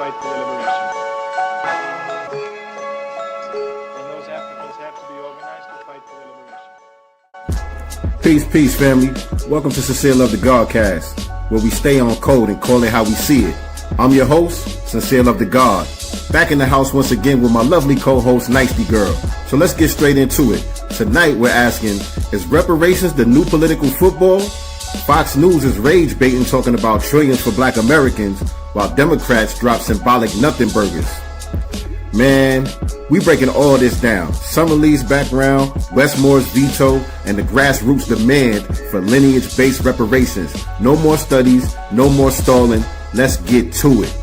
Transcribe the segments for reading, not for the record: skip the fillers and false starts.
fight for their liberation. And those Africans have to be organized to fight for their liberation. Peace, family. Welcome to SincereluvdagodCast, where we stay on code and call it how we see it. I'm your host, Sincereluvdagod, back in the house once again with my lovely co-host, Nicety Girl. So let's get straight into it. Tonight we're asking, is reparations the new political football? Fox News is rage baiting, talking about trillions for black Americans, while Democrats drop symbolic nothing burgers. Man, we breaking all this down. Summer Lee's background, Westmore's veto, and the grassroots demand for lineage-based reparations. No more studies, no more stalling. Let's get to it.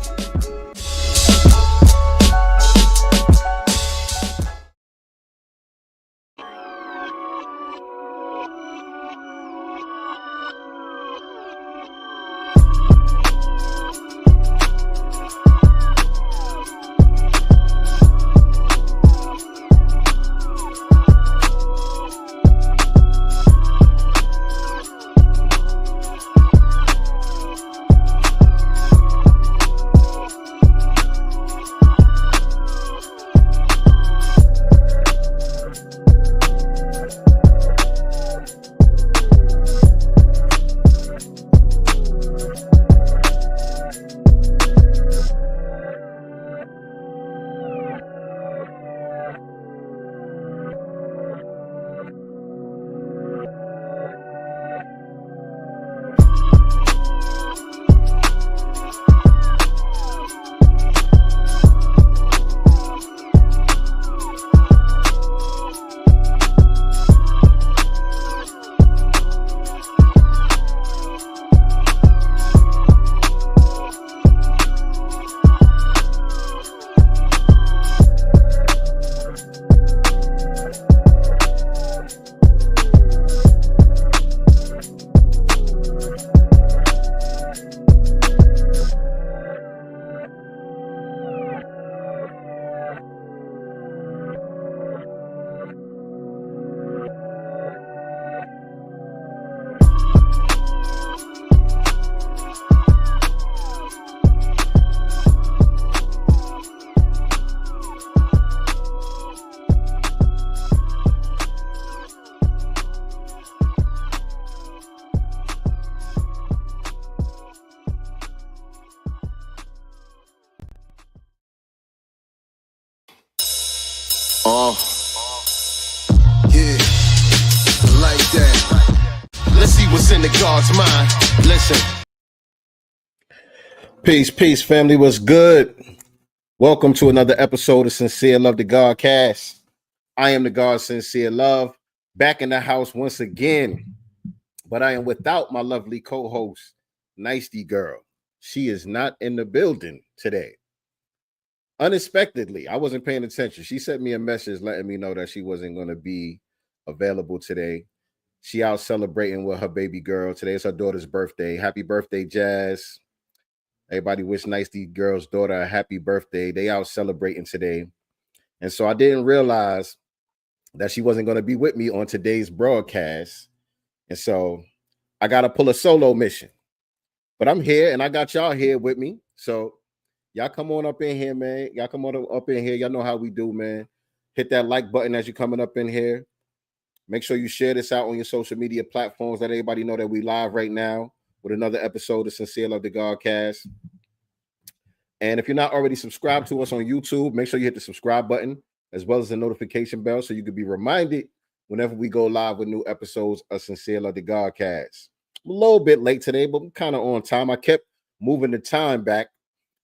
Yeah, like that. Let's see what's in the God's mind. Listen. Peace, family. What's good? Welcome to another episode of SincereluvdagodCast. I am the God Sincere Love, back in the house once again. But I am without my lovely co-host, Nicety Girl. She is not in the building today. Unexpectedly, I wasn't paying attention. She sent me a message letting me know that she wasn't going to be available today. She out celebrating with her baby girl. Today is her daughter's birthday. Happy birthday, Jazz. Everybody wish Nicety Girl's daughter a happy birthday. They out celebrating today. And so I didn't realize that she wasn't going to be with me on today's broadcast. And so I got to pull a solo mission. But I'm here and I got y'all here with me. So y'all come on up in here, man. Y'all come on up in here. Y'all know how we do, man. Hit that like button as you're coming up in here. Make sure you share this out on your social media platforms. Let everybody know that we live right now with another episode of SincereluvdagodCast. And if you're not already subscribed to us on YouTube, make sure you hit the subscribe button as well as the notification bell so you can be reminded whenever we go live with new episodes of SincereluvdagodCast. I'm a little bit late today, but I'm kind of on time. I kept moving the time back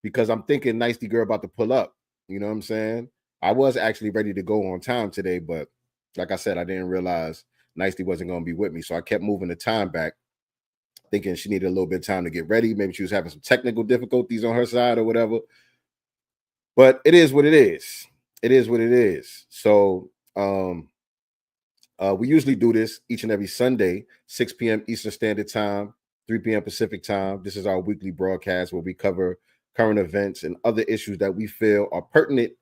because I'm thinking Nicety Girl about to pull up. You know what I'm saying? I was actually ready to go on time today, but like I said, I didn't realize Nicety wasn't going to be with me. So I kept moving the time back, thinking she needed a little bit of time to get ready. Maybe she was having some technical difficulties on her side or whatever. But it is what it is. It is what it is. So we usually do this each and every Sunday, 6 p.m. Eastern Standard Time, 3 p.m. Pacific Time. This is our weekly broadcast where we cover current events and other issues that we feel are pertinent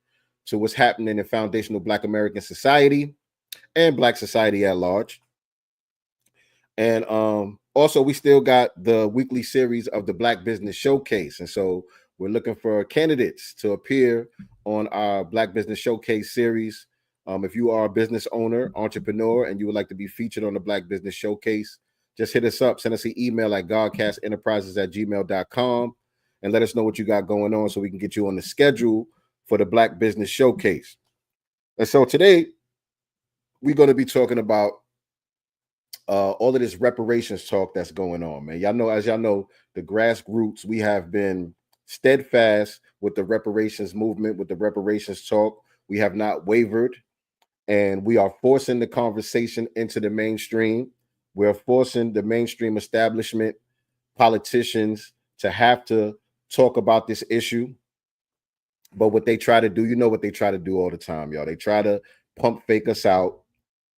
to what's happening in foundational Black American society and Black society at large. And also, we still got the weekly series of the Black Business Showcase. And so we're looking for candidates to appear on our Black Business Showcase series. If you are a business owner, entrepreneur, and you would like to be featured on the Black Business Showcase, just hit us up. Send us an email at godcastenterprises@gmail.com and let us know what you got going on so we can get you on the schedule for the Black Business Showcase. And so today, we're going to be talking about all of this reparations talk that's going on, man. Y'all know, as y'all know, the grassroots, we have been steadfast with the reparations movement, with the reparations talk. We have not wavered, and we are forcing the conversation into the mainstream. We're forcing the mainstream establishment, politicians, to have to talk about this issue. But what they try to do, you know what they try to do all the time, y'all. They try to pump fake us out.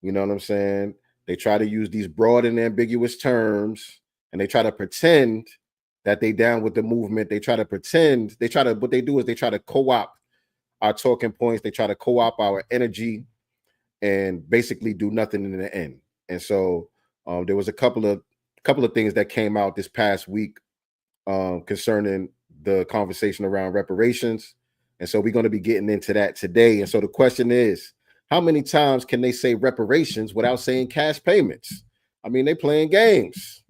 You know what I'm saying? They try to use these broad and ambiguous terms, and they try to pretend that they down with the movement. What they do is they try to co-opt our talking points. They try to co-opt our energy and basically do nothing in the end. And so there was a couple of things that came out this past week concerning the conversation around reparations. And so we're going to be getting into that today. And so the question is, how many times can they say reparations without saying cash payments? I mean, they playing games.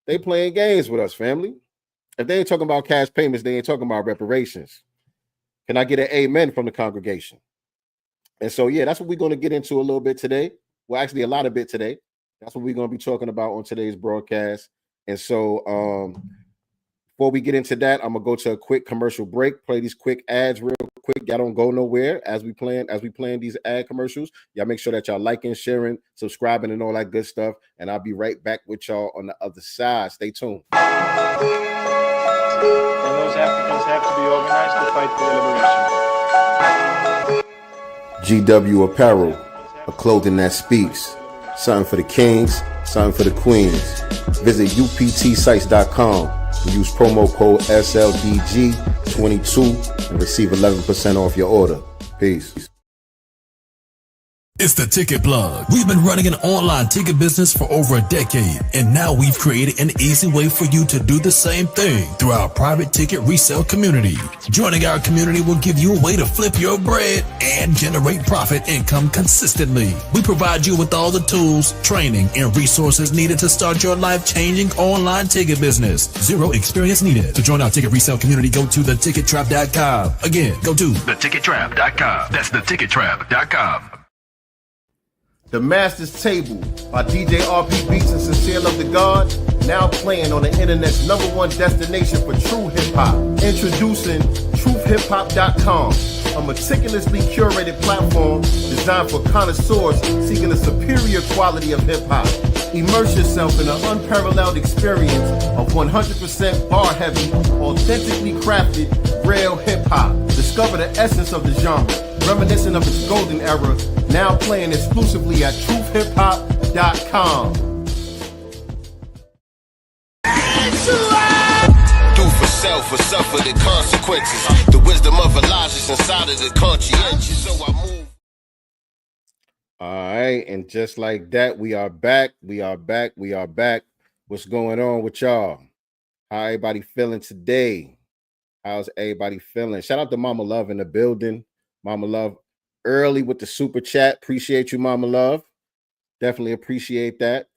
They playing games with us, family. If they ain't talking about cash payments, they ain't talking about reparations. Can I get an amen from the congregation? And so, yeah, that's what we're going to get into a little bit today. Well, actually, a lot of bit today. That's what we're going to be talking about on today's broadcast. And so before we get into that, I'm going to go to a quick commercial break, play these quick ads real quick. Y'all don't go nowhere as we plan these ad commercials. Y'all make sure that y'all liking, sharing, subscribing, and all that good stuff. And I'll be right back with y'all on the other side. Stay tuned. And those Africans have to be organized to fight for their liberation. GW Apparel, a clothing that speaks. Something for the kings, something for the queens. Visit uptsites.com and use promo code SLDG22 and receive 11% off your order. Peace. It's the Ticket Plug. We've been running an online ticket business for over a decade, and now we've created an easy way for you to do the same thing through our private ticket resale community. Joining our community will give you a way to flip your bread and generate profit income consistently. We provide you with all the tools, training, and resources needed to start your life-changing online ticket business. Zero experience needed. To join our ticket resale community, go to thetickettrap.com. Again, go to thetickettrap.com. That's thetickettrap.com. The Master's Table by DJ RP Beats and Sincereluvdagod, now playing on the internet's #1 destination for true hip-hop. Introducing truthhiphop.com, a meticulously curated platform designed for connoisseurs seeking a superior quality of hip-hop. Immerse yourself in an unparalleled experience of 100% bar-heavy, authentically crafted, real hip-hop. Discover the essence of the genre, reminiscent of its golden era, now playing exclusively at truthhiphop.com. Do for self or suffer the consequences. The wisdom of Elijah's inside of the conscientious, so I move. All right, and just like that, we are back. What's going on with y'all? How everybody feeling today? How's everybody feeling? Shout out to Mama Love in the building. Mama Love early with the super chat. Appreciate you, Mama Love. Definitely appreciate that.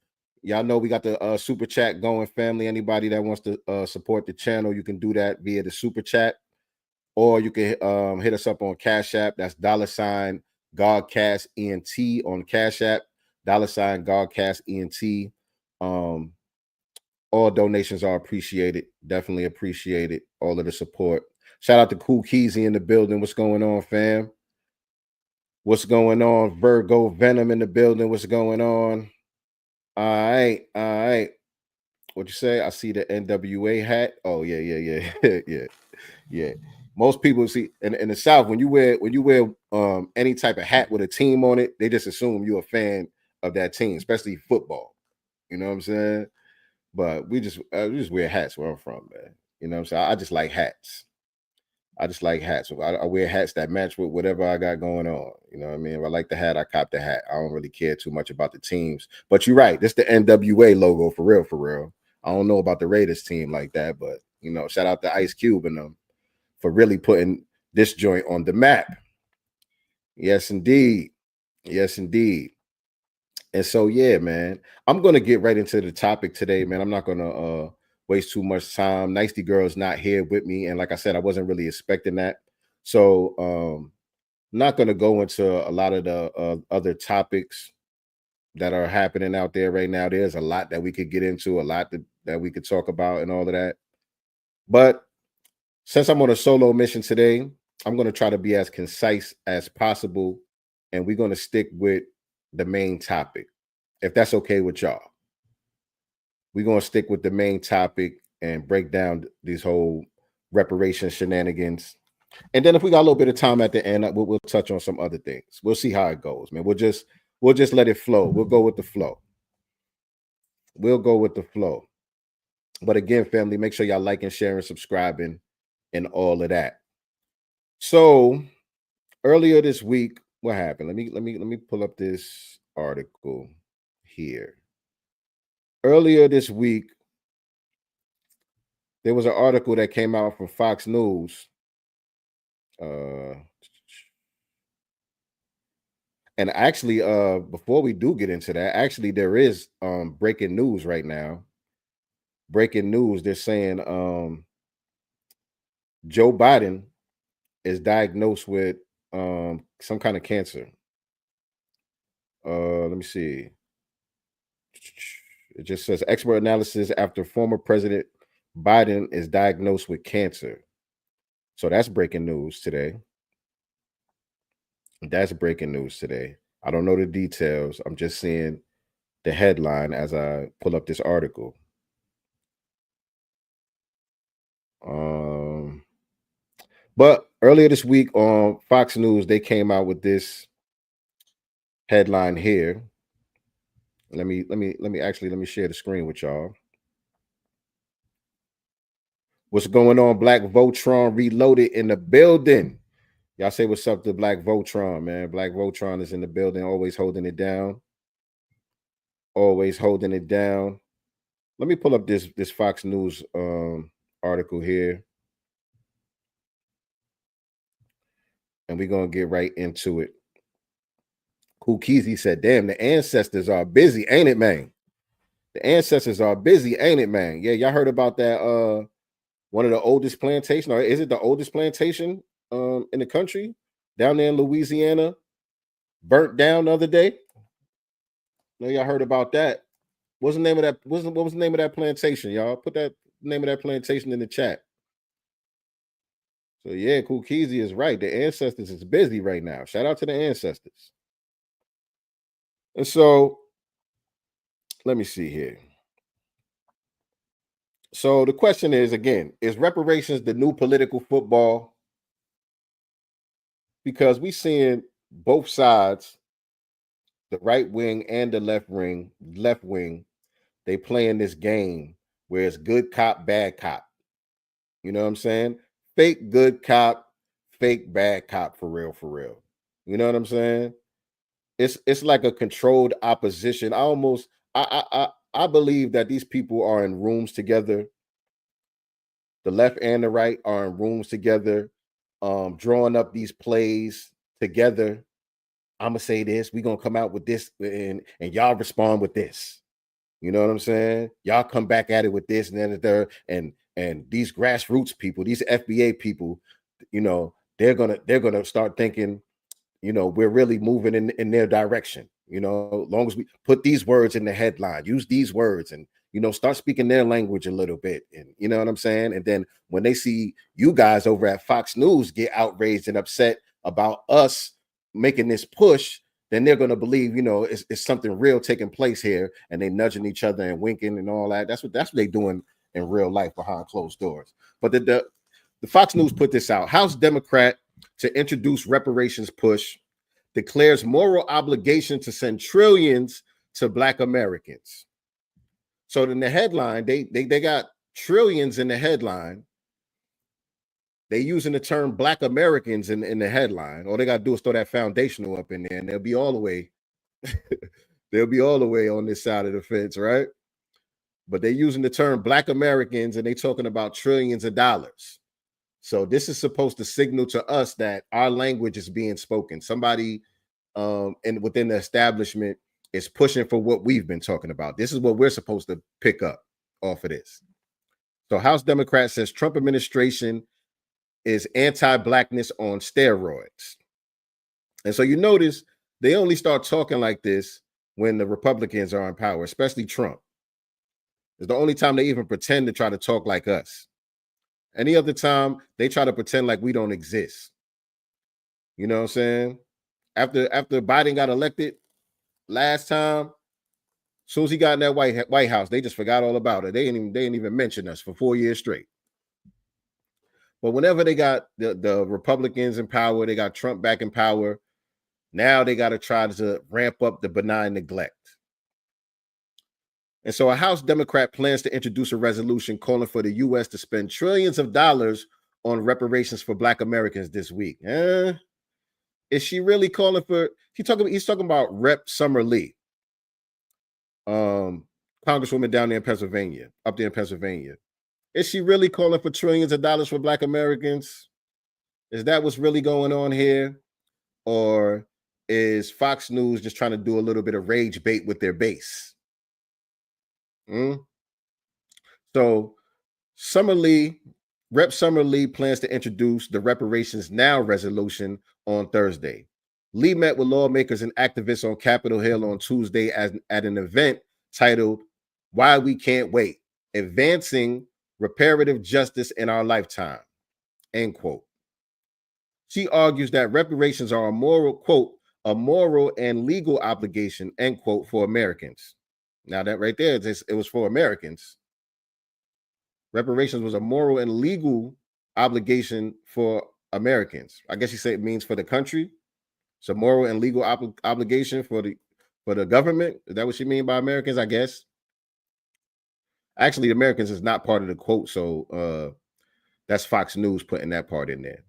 Y'all know we got the super chat going, family. Anybody that wants to support the channel, you can do that via the super chat, or you can hit us up on Cash App. That's $GodCast ENT on Cash App. $GodCast ENT. All donations are appreciated. Definitely appreciated. All of the support. Shout out to Cool Keezy in the building. What's going on, fam? What's going on? Virgo Venom in the building. What's going on? All right. What you say? I see the NWA hat. Oh, yeah. Yeah. Most people see in the South, when you wear any type of hat with a team on it, they just assume you're a fan of that team, especially football. You know what I'm saying? But we just wear hats where I'm from, man. You know what I'm saying? I just like hats. I wear hats that match with whatever I got going on. You know what I mean? If I like the hat, I cop the hat. I don't really care too much about the teams. But you're right. This the NWA logo for real. I don't know about the Raiders team like that, but, you know, shout out to Ice Cube and them. for really putting this joint on the map. Yes, indeed. Yes, indeed. And so, yeah, man, I'm going to get right into the topic today, man. I'm not going to waste too much time. Nicey Girl's not here with me. And like I said, I wasn't really expecting that. So not going to go into a lot of the other topics that are happening out there right now. There's a lot that we could get into, a lot that we could talk about and all of that. But since I'm on a solo mission today, I'm going to try to be as concise as possible. And we're going to stick with the main topic, if that's okay with y'all. We're going to stick with the main topic and break down these whole reparations shenanigans. And then if we got a little bit of time at the end, we'll touch on some other things. We'll see how it goes, man. We'll just let it flow. We'll go with the flow. We'll go with the flow. But again, family, make sure y'all liking, sharing, subscribing, and all of that. So earlier this week, what happened? Let me pull up this article here. Earlier this week, there was an article that came out from Fox News. And actually, before we do get into that, actually, there is breaking news right now. Breaking news, they're saying Joe Biden is diagnosed with some kind of cancer. Let me see. It just says expert analysis after former President Biden is diagnosed with cancer. So that's breaking news today. That's breaking news today. I don't know the details. I'm just seeing the headline as I pull up this article. But earlier this week on Fox News, they came out with this headline here. Let me share the screen with y'all. What's going on? Black Voltron Reloaded in the building. Y'all say what's up to Black Voltron, man. Black Voltron is in the building, always holding it down. Always holding it down. Let me pull up this Fox News article here. And we're going to get right into it. Kukizi said, damn, the ancestors are busy, ain't it, man? The ancestors are busy, ain't it, man? Yeah, y'all heard about that one of the oldest plantation, or is it the oldest plantation in the country down there in Louisiana, burnt down the other day? No, y'all heard about that. What's the name of that? What was the name of that plantation, y'all? Put that name of that plantation in the chat. So yeah, Kukizi is right. The ancestors is busy right now. Shout out to the ancestors. And so let me see here. So the question is, again, is reparations the new political football? Because we seeing both sides, the right wing and the left wing, they playing this game where it's good cop, bad cop. You know what I'm saying? Fake good cop, fake bad cop, for real, for real. You know what I'm saying? It's like a controlled opposition. I believe that these people are in rooms together. The left and the right are in rooms together, drawing up these plays together. I'm gonna say this, we're gonna come out with this, and y'all respond with this. You know what I'm saying? Y'all come back at it with this, and then there, and these grassroots people, these FBA people, you know, they're gonna start thinking, you know, we're really moving in their direction. You know, as long as we put these words in the headline, use these words, and you know, start speaking their language a little bit, and you know what I'm saying. And then when they see you guys over at Fox News get outraged and upset about us making this push, then they're gonna believe, you know, it's something real taking place here, and they nudging each other and winking and all that. That's what they doing in real life behind closed doors. But the Fox News put this out. House Democrat to introduce reparations push declares moral obligation to send trillions to Black Americans. So in the headline, they got trillions in the headline. They using the term Black Americans in the headline. All they got to do is throw that foundational up in there, and they'll be all the way. They'll be all the way on this side of the fence, right? But they're using the term Black Americans, and they talking about trillions of dollars. So this is supposed to signal to us that our language is being spoken. Somebody and within the establishment is pushing for what we've been talking about. This is what we're supposed to pick up off of this. So House Democrat says Trump administration is anti-blackness on steroids. And so you notice they only start talking like this when the Republicans are in power, especially Trump. It's the only time they even pretend to try to talk like us. Any other time, they try to pretend like we don't exist. You know what I'm saying? After Biden got elected last time, as soon as he got in that White House, they just forgot all about it. They didn't even mention us for 4 years straight. But whenever they got the Republicans in power, they got Trump back in power, now they got to try to ramp up the benign neglect. And so a House Democrat plans to introduce a resolution calling for the U.S. to spend trillions of dollars on reparations for Black Americans this week. Is she really calling for? He's talking about Rep. Summer Lee, Congresswoman down there in Pennsylvania, up there in Pennsylvania. Is she really calling for trillions of dollars for Black Americans? Is that what's really going on here? Or is Fox News just trying to do a little bit of rage bait with their base? So Rep. Summer Lee plans to introduce the Reparations Now resolution on Thursday. Lee met with lawmakers and activists on Capitol Hill on Tuesday at an event titled Why We Can't Wait, Advancing Reparative Justice in Our Lifetime, end quote. She argues that reparations are a moral, quote, a moral and legal obligation, end quote, for Americans. Now that right there, it was for Americans. Reparations was a moral and legal obligation for Americans. I guess you say it means for the country. It's a moral and legal obligation for the government. Is that what you mean by Americans? I guess. Actually, Americans is not part of the quote, so that's Fox News putting that part in there.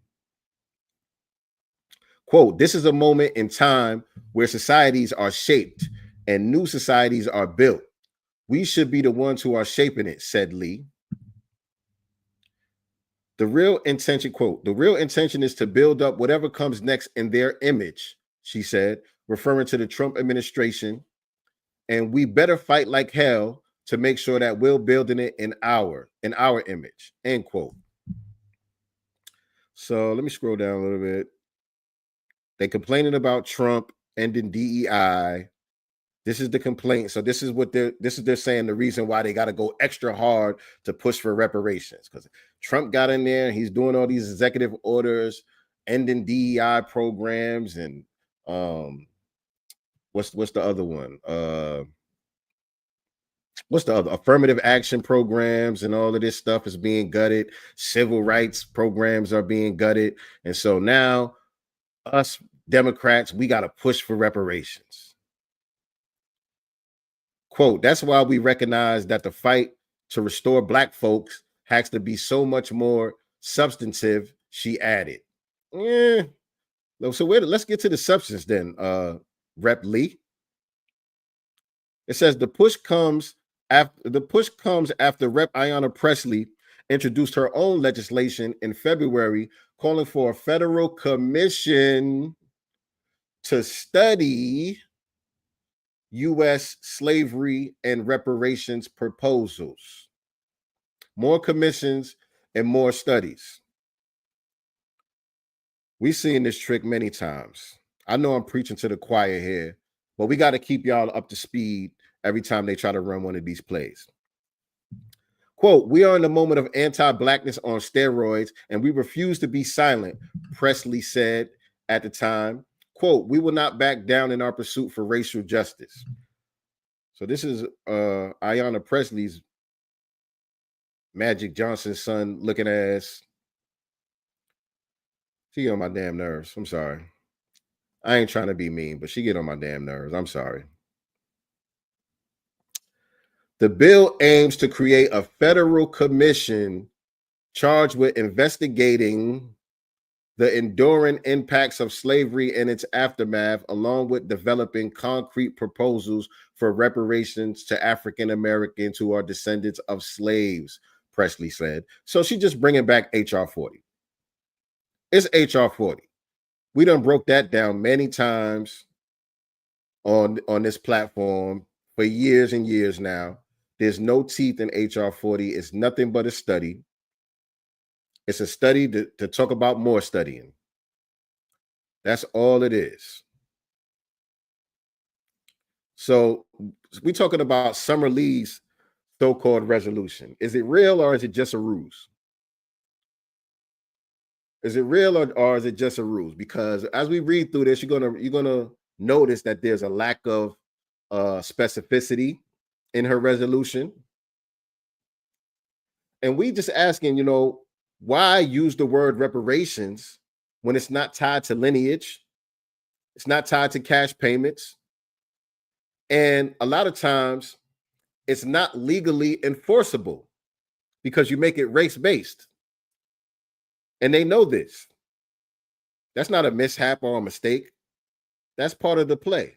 Quote, this is a moment in time where societies are shaped and new societies are built. We should be the ones who are shaping it, said Lee. The real intention, quote, the real intention is to build up whatever comes next in their image, she said, referring to the Trump administration. And we better fight like hell to make sure that we're building it in our image, end quote. So let me scroll down a little bit. They complaining about Trump ending DEI. This is the complaint. So this is they're saying the reason why they got to go extra hard to push for reparations, because Trump got in there and he's doing all these executive orders, ending DEI programs, and what's the other one? What's the other? Affirmative action programs and all of this stuff is being gutted. Civil rights programs are being gutted. And so now us Democrats, we got to push for reparations. Quote, that's why we recognize that the fight to restore Black folks has to be so much more substantive, she added. So let's get to the substance then, Rep. Lee. It says the push comes after Rep. Ayanna Pressley introduced her own legislation in February calling for a federal commission to study U.S. slavery and reparations proposals. More commissions and more studies. We've seen this trick many times. I know I'm preaching to the choir here, but we got to keep y'all up to speed every time they try to run one of these plays. Quote, we are in a moment of anti-Blackness on steroids, and we refuse to be silent, Presley said at the time. Quote, we will not back down in our pursuit for racial justice. So this is Ayanna Presley's Magic Johnson's son looking ass. She get on my damn nerves. I'm sorry. I ain't trying to be mean, but she get on my damn nerves. I'm sorry. The bill aims to create a federal commission charged with investigating the enduring impacts of slavery and its aftermath, along with developing concrete proposals for reparations to African Americans who are descendants of slaves, Presley said. So she's just bringing back H.R. 40. It's HR 40. We done broke that down many times on this platform for years and years now. There's no teeth in HR 40. It's nothing but a study. It's a study to talk about more studying. That's all it is. So we're talking about Summer Lee's so-called resolution. Is it real or is it just a ruse? Is it real or is it just a ruse? Because as we read through this, you're gonna notice that there's a lack of specificity in her resolution. And we just asking, why use the word reparations when it's not tied to lineage? It's not tied to cash payments. And a lot of times it's not legally enforceable because you make it race-based. And they know this. That's not a mishap or a mistake. That's part of the play.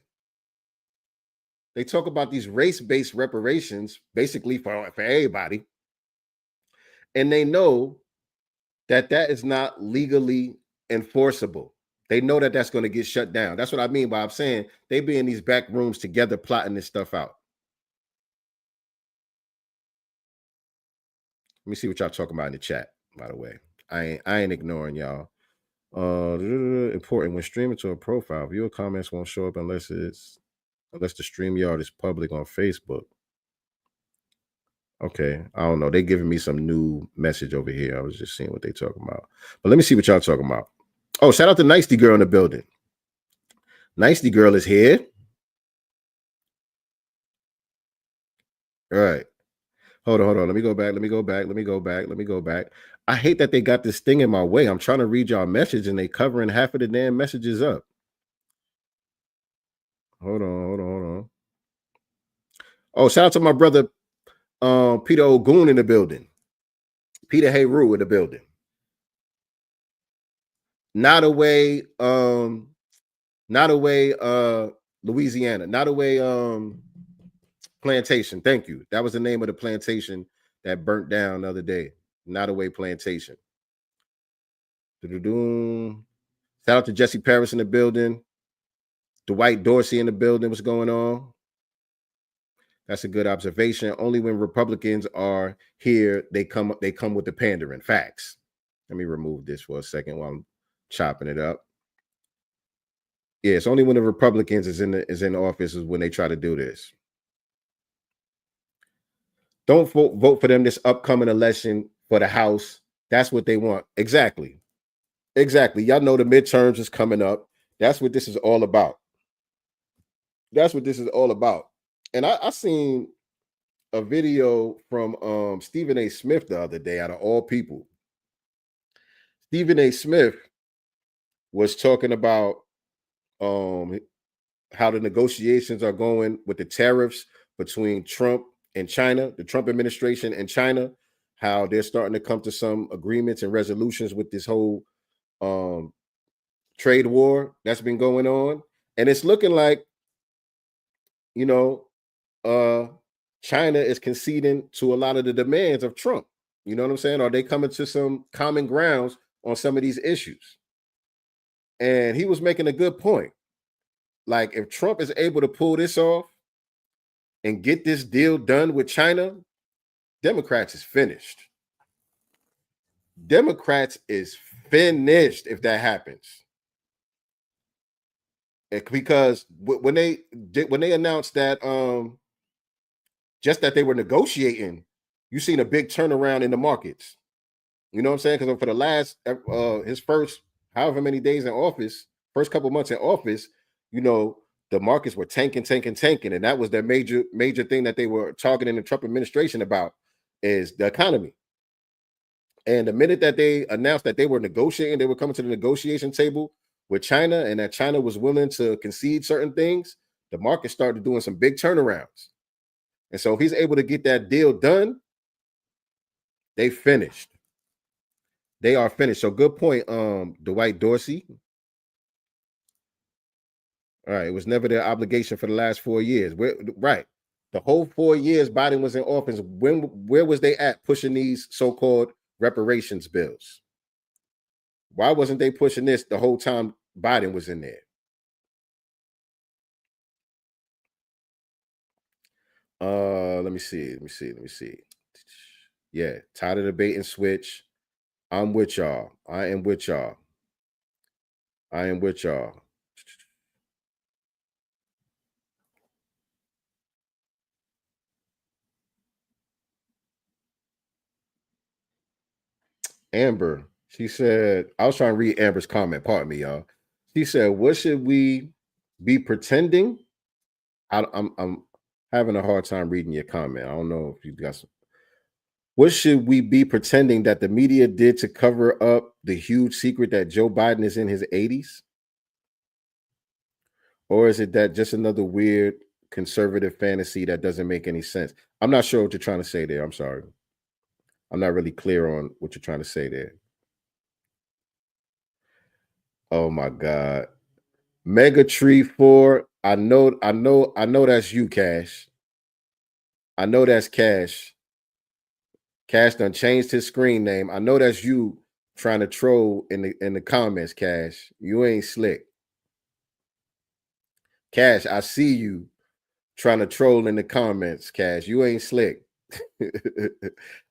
They talk about these race-based reparations, basically for everybody. And they know that is not legally enforceable. They know that that's going to get shut down. That's what I mean by I'm saying they be in these back rooms together plotting this stuff out. Let me see what y'all talking about in the chat, by the way. I ain't ignoring y'all. Important when streaming to a profile, viewer comments won't show up unless the StreamYard is public on Facebook. Okay, I don't know. They giving me some new message over here. I was just seeing what they talking about. But let me see what y'all talking about. Oh, shout out to Nicety Girl in the building. Nicety Girl is here. All right. Hold on. Let me go back. I hate that they got this thing in my way. I'm trying to read y'all message and they covering half of the damn messages up. Hold on. Oh, shout out to my brother Peter Ogun in the building. Peter Hayru in the building. Not away, Louisiana. Not away, Plantation. Thank you. That was the name of the plantation that burnt down the other day. Not away Plantation. Shout out to Jesse Paris in the building. Dwight Dorsey in the building. What's going on? That's a good observation. Only when Republicans are here, they come with the pandering. Facts. Let me remove this for a second while I'm chopping it up. Yeah, it's only when the Republicans is in office is when they try to do this. Don't vote for them this upcoming election for the House. That's what they want. Exactly. Y'all know the midterms is coming up. That's what this is all about. And I seen a video from Stephen A. Smith the other day, out of all people. Stephen A. Smith was talking about how the negotiations are going with the tariffs between Trump and China, the Trump administration and China, how they're starting to come to some agreements and resolutions with this whole trade war that's been going on. And it's looking like, China is conceding to a lot of the demands of Trump. You know what I'm saying? Are they coming to some common grounds on some of these issues? And he was making a good point. Like, if Trump is able to pull this off and get this deal done with China, Democrats is finished. Democrats is finished if that happens. Because when they announced that just that they were negotiating, you seen a big turnaround in the markets. You know what I'm saying? Because for the last his first however many days in office, first couple months in office, the markets were tanking, and that was their major thing that they were targeting the Trump administration about, is the economy. And the minute that they announced that they were negotiating, they were coming to the negotiation table with China, and that China was willing to concede certain things, the market started doing some big turnarounds. And so if he's able to get that deal done, they finished. They are finished. So good point, Dwight Dorsey. All right, it was never their obligation for the last 4 years. Right. The whole 4 years Biden was in office, where was they at pushing these so-called reparations bills? Why wasn't they pushing this the whole time Biden was in there? Let me see. Yeah, tired of the bait and switch. I'm with y'all. I am with y'all. Amber, she said, I was trying to read Amber's comment. Pardon me, y'all. She said, what should we be pretending? I'm having a hard time reading your comment. I don't know if you got some. What should we be pretending that the media did to cover up the huge secret that Joe Biden is in his 80s? Or is it that just another weird conservative fantasy that doesn't make any sense? I'm not sure what you're trying to say there. I'm sorry. I'm not really clear on what you're trying to say there. Oh my God. Mega Tree 4. I know that's you, Cash. I know that's Cash. Cash done changed his screen name. I know that's you trying to troll in the comments, Cash. You ain't slick. Cash, I see you trying to troll in the comments, Cash. You ain't slick.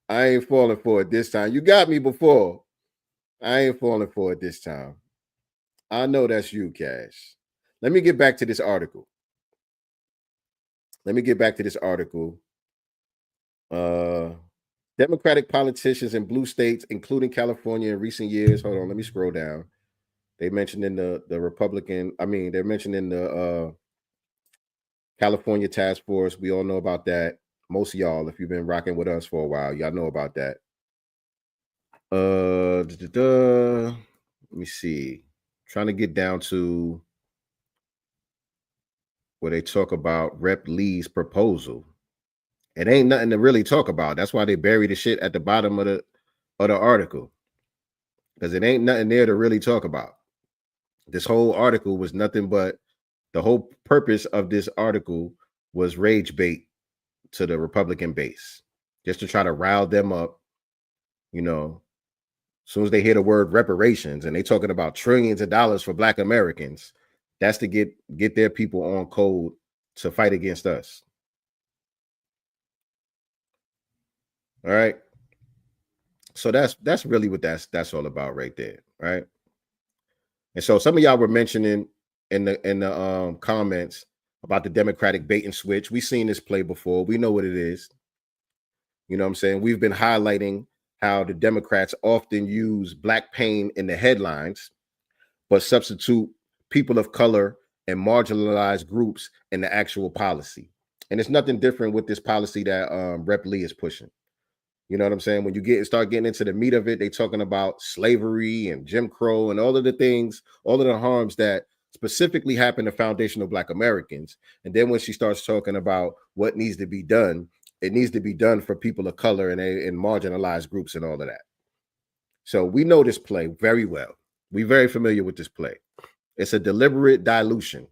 I ain't falling for it this time. You got me before. I ain't falling for it this time. I know that's you, Cash. Let me get back to this article. Democratic politicians in blue states, including California in recent years. Hold on, let me scroll down. They mentioned in the Republican, they're mentioned in the California task force. We all know about that. Most of y'all, if you've been rocking with us for a while, y'all know about that. Let me see. Trying to get down to where they talk about Rep. Lee's proposal. It ain't nothing to really talk about. That's why they bury the shit at the bottom of the article, because it ain't nothing there to really talk about. This whole article was nothing but, the whole purpose of this article was rage bait to the Republican base, just to try to rile them up. You know, as soon as they hear the word reparations and they talking about trillions of dollars for Black Americans, that's to get their people on code to fight against us. All right. So that's really what that's all about right there, right? And so some of y'all were mentioning in the comments about the Democratic bait and switch. We've seen this play before. We know what it is. You know what I'm saying? We've been highlighting how the Democrats often use Black pain in the headlines, but substitute people of color and marginalized groups in the actual policy. And it's nothing different with this policy that Rep. Lee is pushing. You know what I'm saying? When you start getting into the meat of it, they talking about slavery and Jim Crow and all of the things, all of the harms that specifically happen to foundational Black Americans. And then when she starts talking about what needs to be done, it needs to be done for people of color and marginalized groups and all of that. So we know this play very well. We're very familiar with this play. It's a deliberate dilution.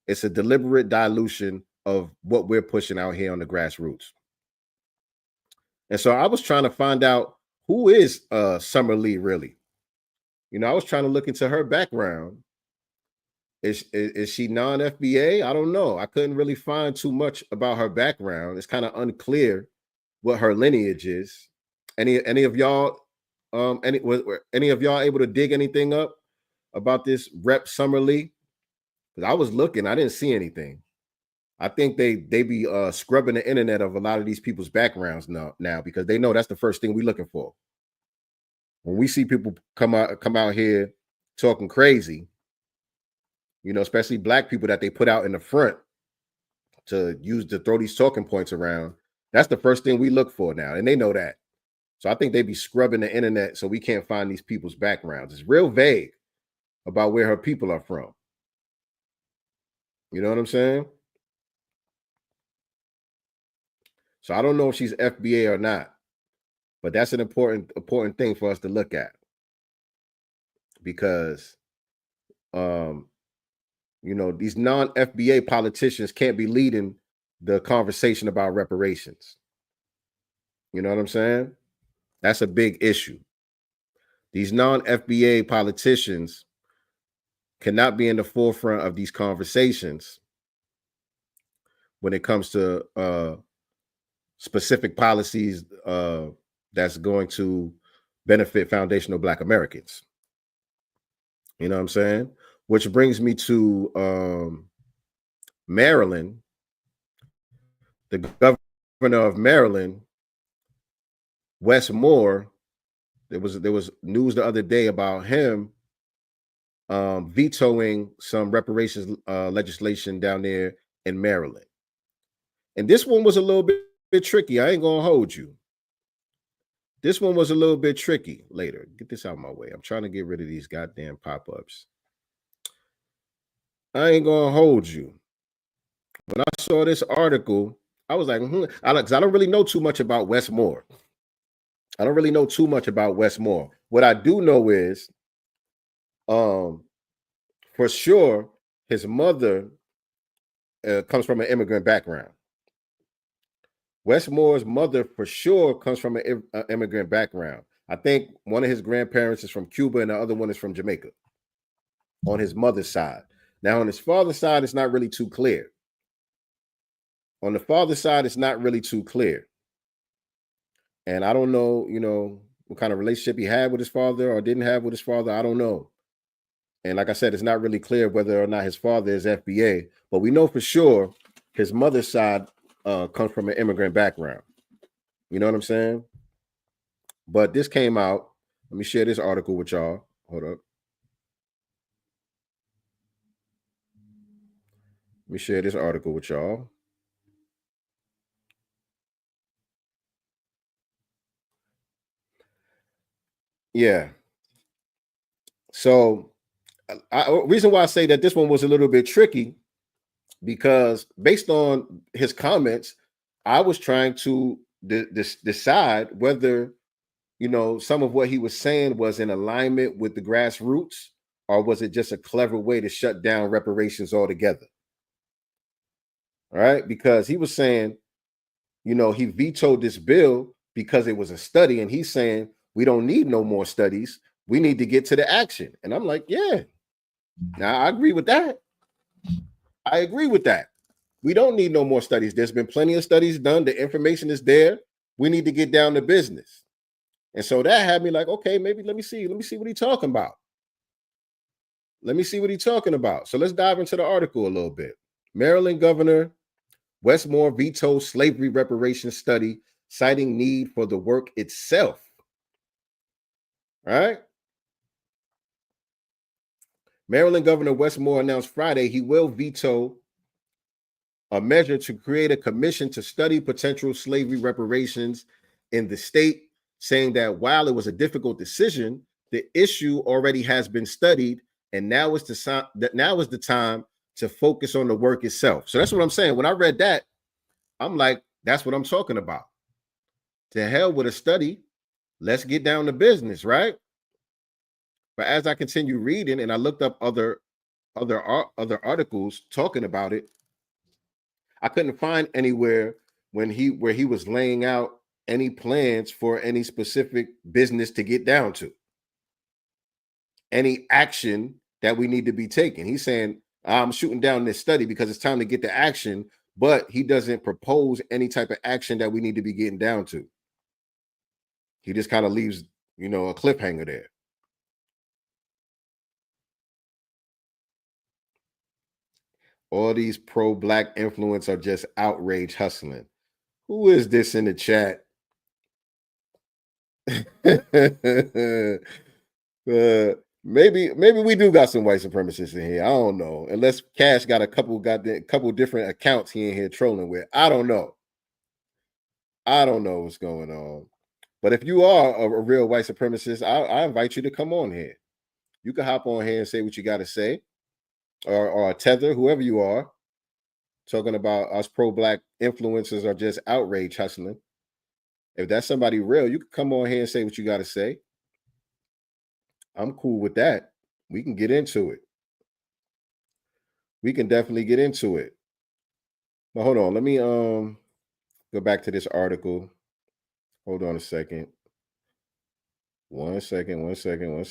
It's a deliberate dilution of what we're pushing out here on the grassroots. And so I was trying to find out, who is Summer Lee really? You know, I was trying to look into her background. Is she non-FBA? I don't know. I couldn't really find too much about her background. It's kind of unclear what her lineage is. Any of y'all any of y'all able to dig anything up about this Rep. Summer Lee? Because I was looking, I didn't see anything. I think they be scrubbing the internet of a lot of these people's backgrounds now because they know that's the first thing we're looking for. When we see people come out here talking crazy, you know, especially Black people that they put out in the front to throw these talking points around, that's the first thing we look for now, and they know that. So I think they be scrubbing the internet so we can't find these people's backgrounds. It's real vague about where her people are from. You know what I'm saying? So I don't know if she's FBA or not, but that's an important thing for us to look at, because you know, these non-FBA politicians can't be leading the conversation about reparations. You know what I'm saying? That's a big issue. These non-FBA politicians cannot be in the forefront of these conversations when it comes to specific policies that's going to benefit foundational Black Americans. You know what I'm saying? Which brings me to Maryland. The governor of Maryland, Wes Moore, there was news the other day about him vetoing some reparations legislation down there in Maryland. And this one was a little bit tricky. I ain't gonna hold you. This one was a little bit tricky. Later, get this out of my way. I'm trying to get rid of these goddamn pop-ups. I ain't gonna hold you. When I saw this article, I was like, Alex, I don't really know too much about Wes Moore. I don't really know too much about Wes Moore. What I do know is, for sure, his mother comes from an immigrant background. Wes Moore's mother, for sure, comes from an immigrant background. I think one of his grandparents is from Cuba and the other one is from Jamaica on his mother's side. Now, on his father's side, it's not really too clear. On the father's side, it's not really too clear. And I don't know, what kind of relationship he had with his father or didn't have with his father. I don't know. And like I said, it's not really clear whether or not his father is FBA, but we know for sure his mother's side comes from an immigrant background. You know what I'm saying? But this came out. Let me share this article with y'all. Hold up. Let me share this article with y'all. Yeah. So, reason why I say that this one was a little bit tricky, because based on his comments, I was trying to decide whether, some of what he was saying was in alignment with the grassroots, or was it just a clever way to shut down reparations altogether? All right, because he was saying, he vetoed this bill because it was a study, and he's saying we don't need no more studies. We need to get to the action. And I'm like, yeah, now I agree with that. I agree with that. We don't need no more studies. There's been plenty of studies done. The information is there. We need to get down to business. And so that had me like, okay, maybe let me see what he's talking about. Let me see what he's talking about. So let's dive into the article a little bit. Maryland Governor Wes Moore vetoes slavery reparations study, citing need for the work itself. All right. Maryland Governor Wes Moore announced Friday he will veto a measure to create a commission to study potential slavery reparations in the state, saying that while it was a difficult decision, the issue already has been studied, and now is the time to focus on the work itself. So that's what I'm saying. When I read that, I'm like, that's what I'm talking about. To hell with a study. Let's get down to business, right? But as I continue reading and I looked up other articles talking about it, I couldn't find anywhere where he was laying out any plans for any specific business to get down to, any action that we need to be taking. He's saying, I'm shooting down this study because it's time to get to action, but he doesn't propose any type of action that we need to be getting down to. He just kind of leaves, a cliffhanger there. All these pro-Black influence are just outrage hustling. Who is this in the chat? Maybe we do got some white supremacists in here. I don't know. Unless Cash got a couple different accounts he in here trolling with. I don't know. I don't know what's going on. But if you are a real white supremacist, I invite you to come on here. You can hop on here and say what you got to say. Or a Tether, whoever you are, talking about us pro-Black influencers are just outrage hustling. If that's somebody real, you can come on here and say what you got to say. I'm cool with that. We can get into it. We can definitely get into it. But hold on, let me go back to this article. Hold on a second. One second. Where is it? 1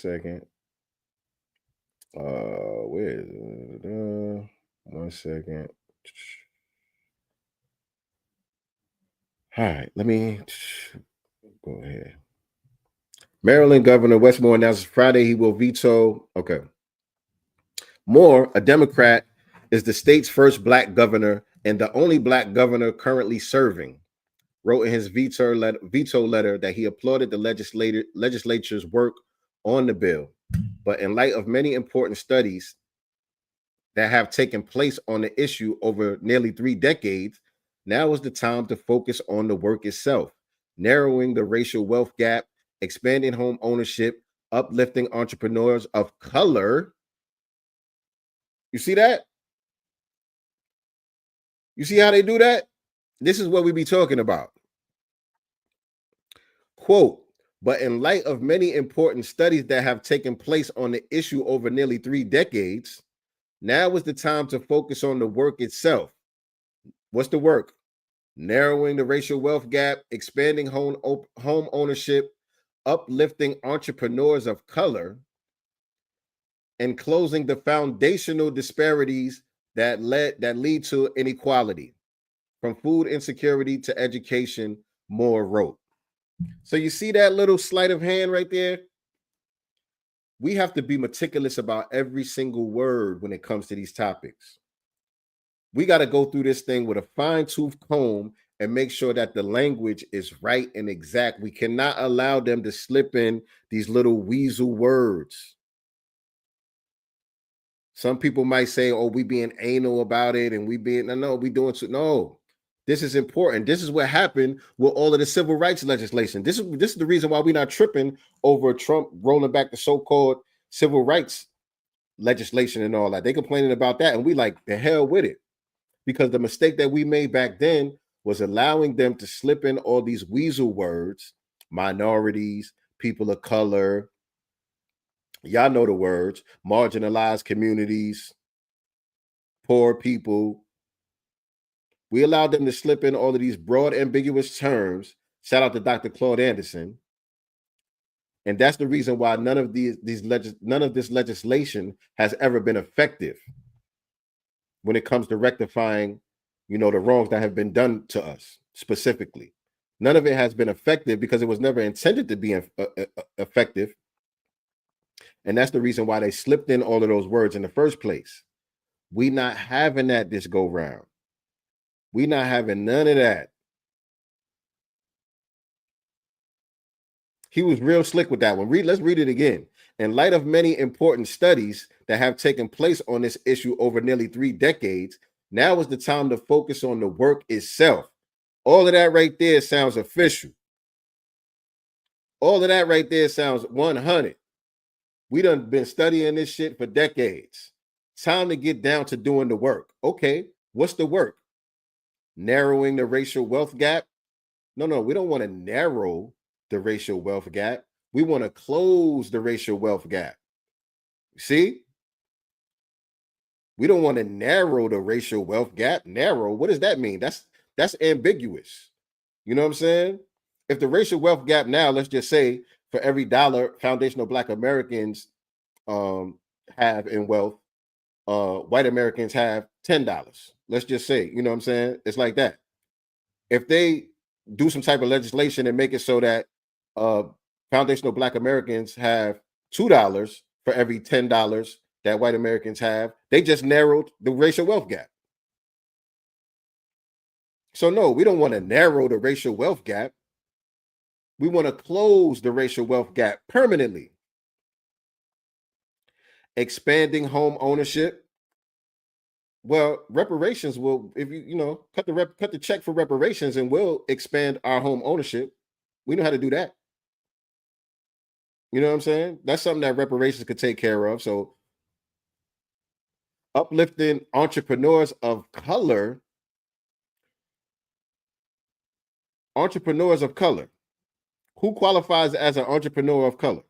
second. All right, let me go ahead. Maryland Governor Westmore announces Friday he will veto. Okay. Moore, a Democrat, is the state's first black governor and the only black governor currently serving, wrote in his veto letter that he applauded the legislature's work on the bill. But in light of many important studies that have taken place on the issue over nearly 3 decades, now is the time to focus on the work itself, narrowing the racial wealth gap, expanding home ownership, uplifting entrepreneurs of color. You see that? You see how they do that? This is what we be talking about. Quote, but in light of many important studies that have taken place on the issue over nearly 3 decades, now is the time to focus on the work itself. What's the work? Narrowing the racial wealth gap, expanding home ownership, uplifting entrepreneurs of color, and closing the foundational disparities that lead to inequality, from food insecurity to education, Moore wrote. So you see that little sleight of hand right there? We have to be meticulous about every single word when it comes to these topics. We got to go through this thing with a fine-tooth comb and make sure that the language is right and exact. We cannot allow them to slip in these little weasel words. Some people might say, oh, we being anal about it and we doing so. No, this is important. This is what happened with all of the civil rights legislation. This is the reason why we're not tripping over Trump rolling back the so-called civil rights legislation and all that. They complaining about that, and we like the hell with it. Because the mistake that we made back then was allowing them to slip in all these weasel words, minorities, people of color, y'all know the words, marginalized communities, poor people. We allowed them to slip in all of these broad, ambiguous terms. Shout out to Dr. Claude Anderson. And that's the reason why none of this legislation has ever been effective when it comes to rectifying, the wrongs that have been done to us specifically. None of it has been effective because it was never intended to be effective. And that's the reason why they slipped in all of those words in the first place. We not having that this go round. We not having none of that. He was real slick with that one. Let's read it again. In light of many important studies that have taken place on this issue over nearly 3 decades, now is the time to focus on the work itself. All of that right there sounds official. All of that right there sounds 100. We done been studying this shit for decades. Time to get down to doing the work. Okay, what's the work? Narrowing the racial wealth gap? No, we don't want to narrow the racial wealth gap. We want to close the racial wealth gap. See? We don't want to narrow the racial wealth gap. Narrow, what does that mean? That's ambiguous. You know what I'm saying? If the racial wealth gap now, let's just say for every dollar foundational Black Americans have in wealth, white Americans have $10. Let's just say, you know what I'm saying? It's like that. If they do some type of legislation and make it so that foundational Black Americans have $2 for every $10 that white Americans have, they just narrowed the racial wealth gap. So no, we don't want to narrow the racial wealth gap. We want to close the racial wealth gap permanently. Expanding home ownership. Well, reparations will, if you cut the check for reparations, and we'll expand our home ownership. We know how to do that. You know what I'm saying? That's something that reparations could take care of. So uplifting entrepreneurs of color. Entrepreneurs of color. Who qualifies as an entrepreneur of color?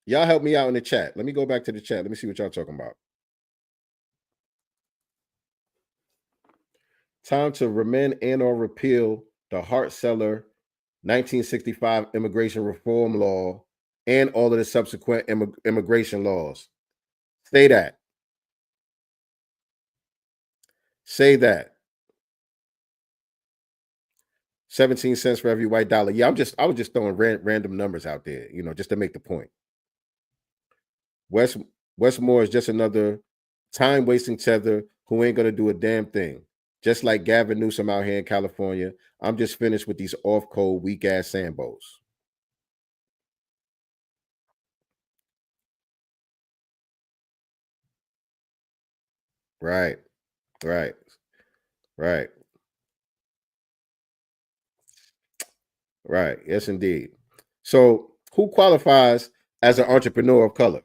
Y'all help me out in the chat. Let me go back to the chat. Let me see what y'all talking about. Time to amend and or repeal the Hart-Celler 1965 immigration reform law, and all of the subsequent immigration laws. Say that. Say that. 17 cents for every white dollar. Yeah, I was just throwing random numbers out there, just to make the point. Westmore is just another time-wasting tether who ain't gonna do a damn thing. Just like Gavin Newsom out here in California, I'm just finished with these off-code, weak-ass Sambos. Right. Right. Right. Right. Yes, indeed. So, who qualifies as an entrepreneur of color?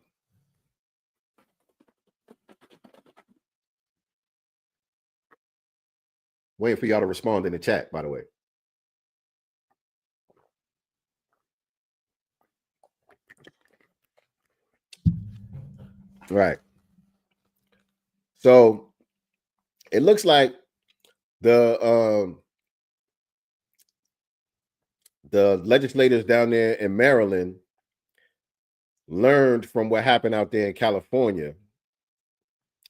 Waiting for y'all to respond in the chat, by the way. Right. So, it looks like the legislators down there in Maryland learned from what happened out there in California.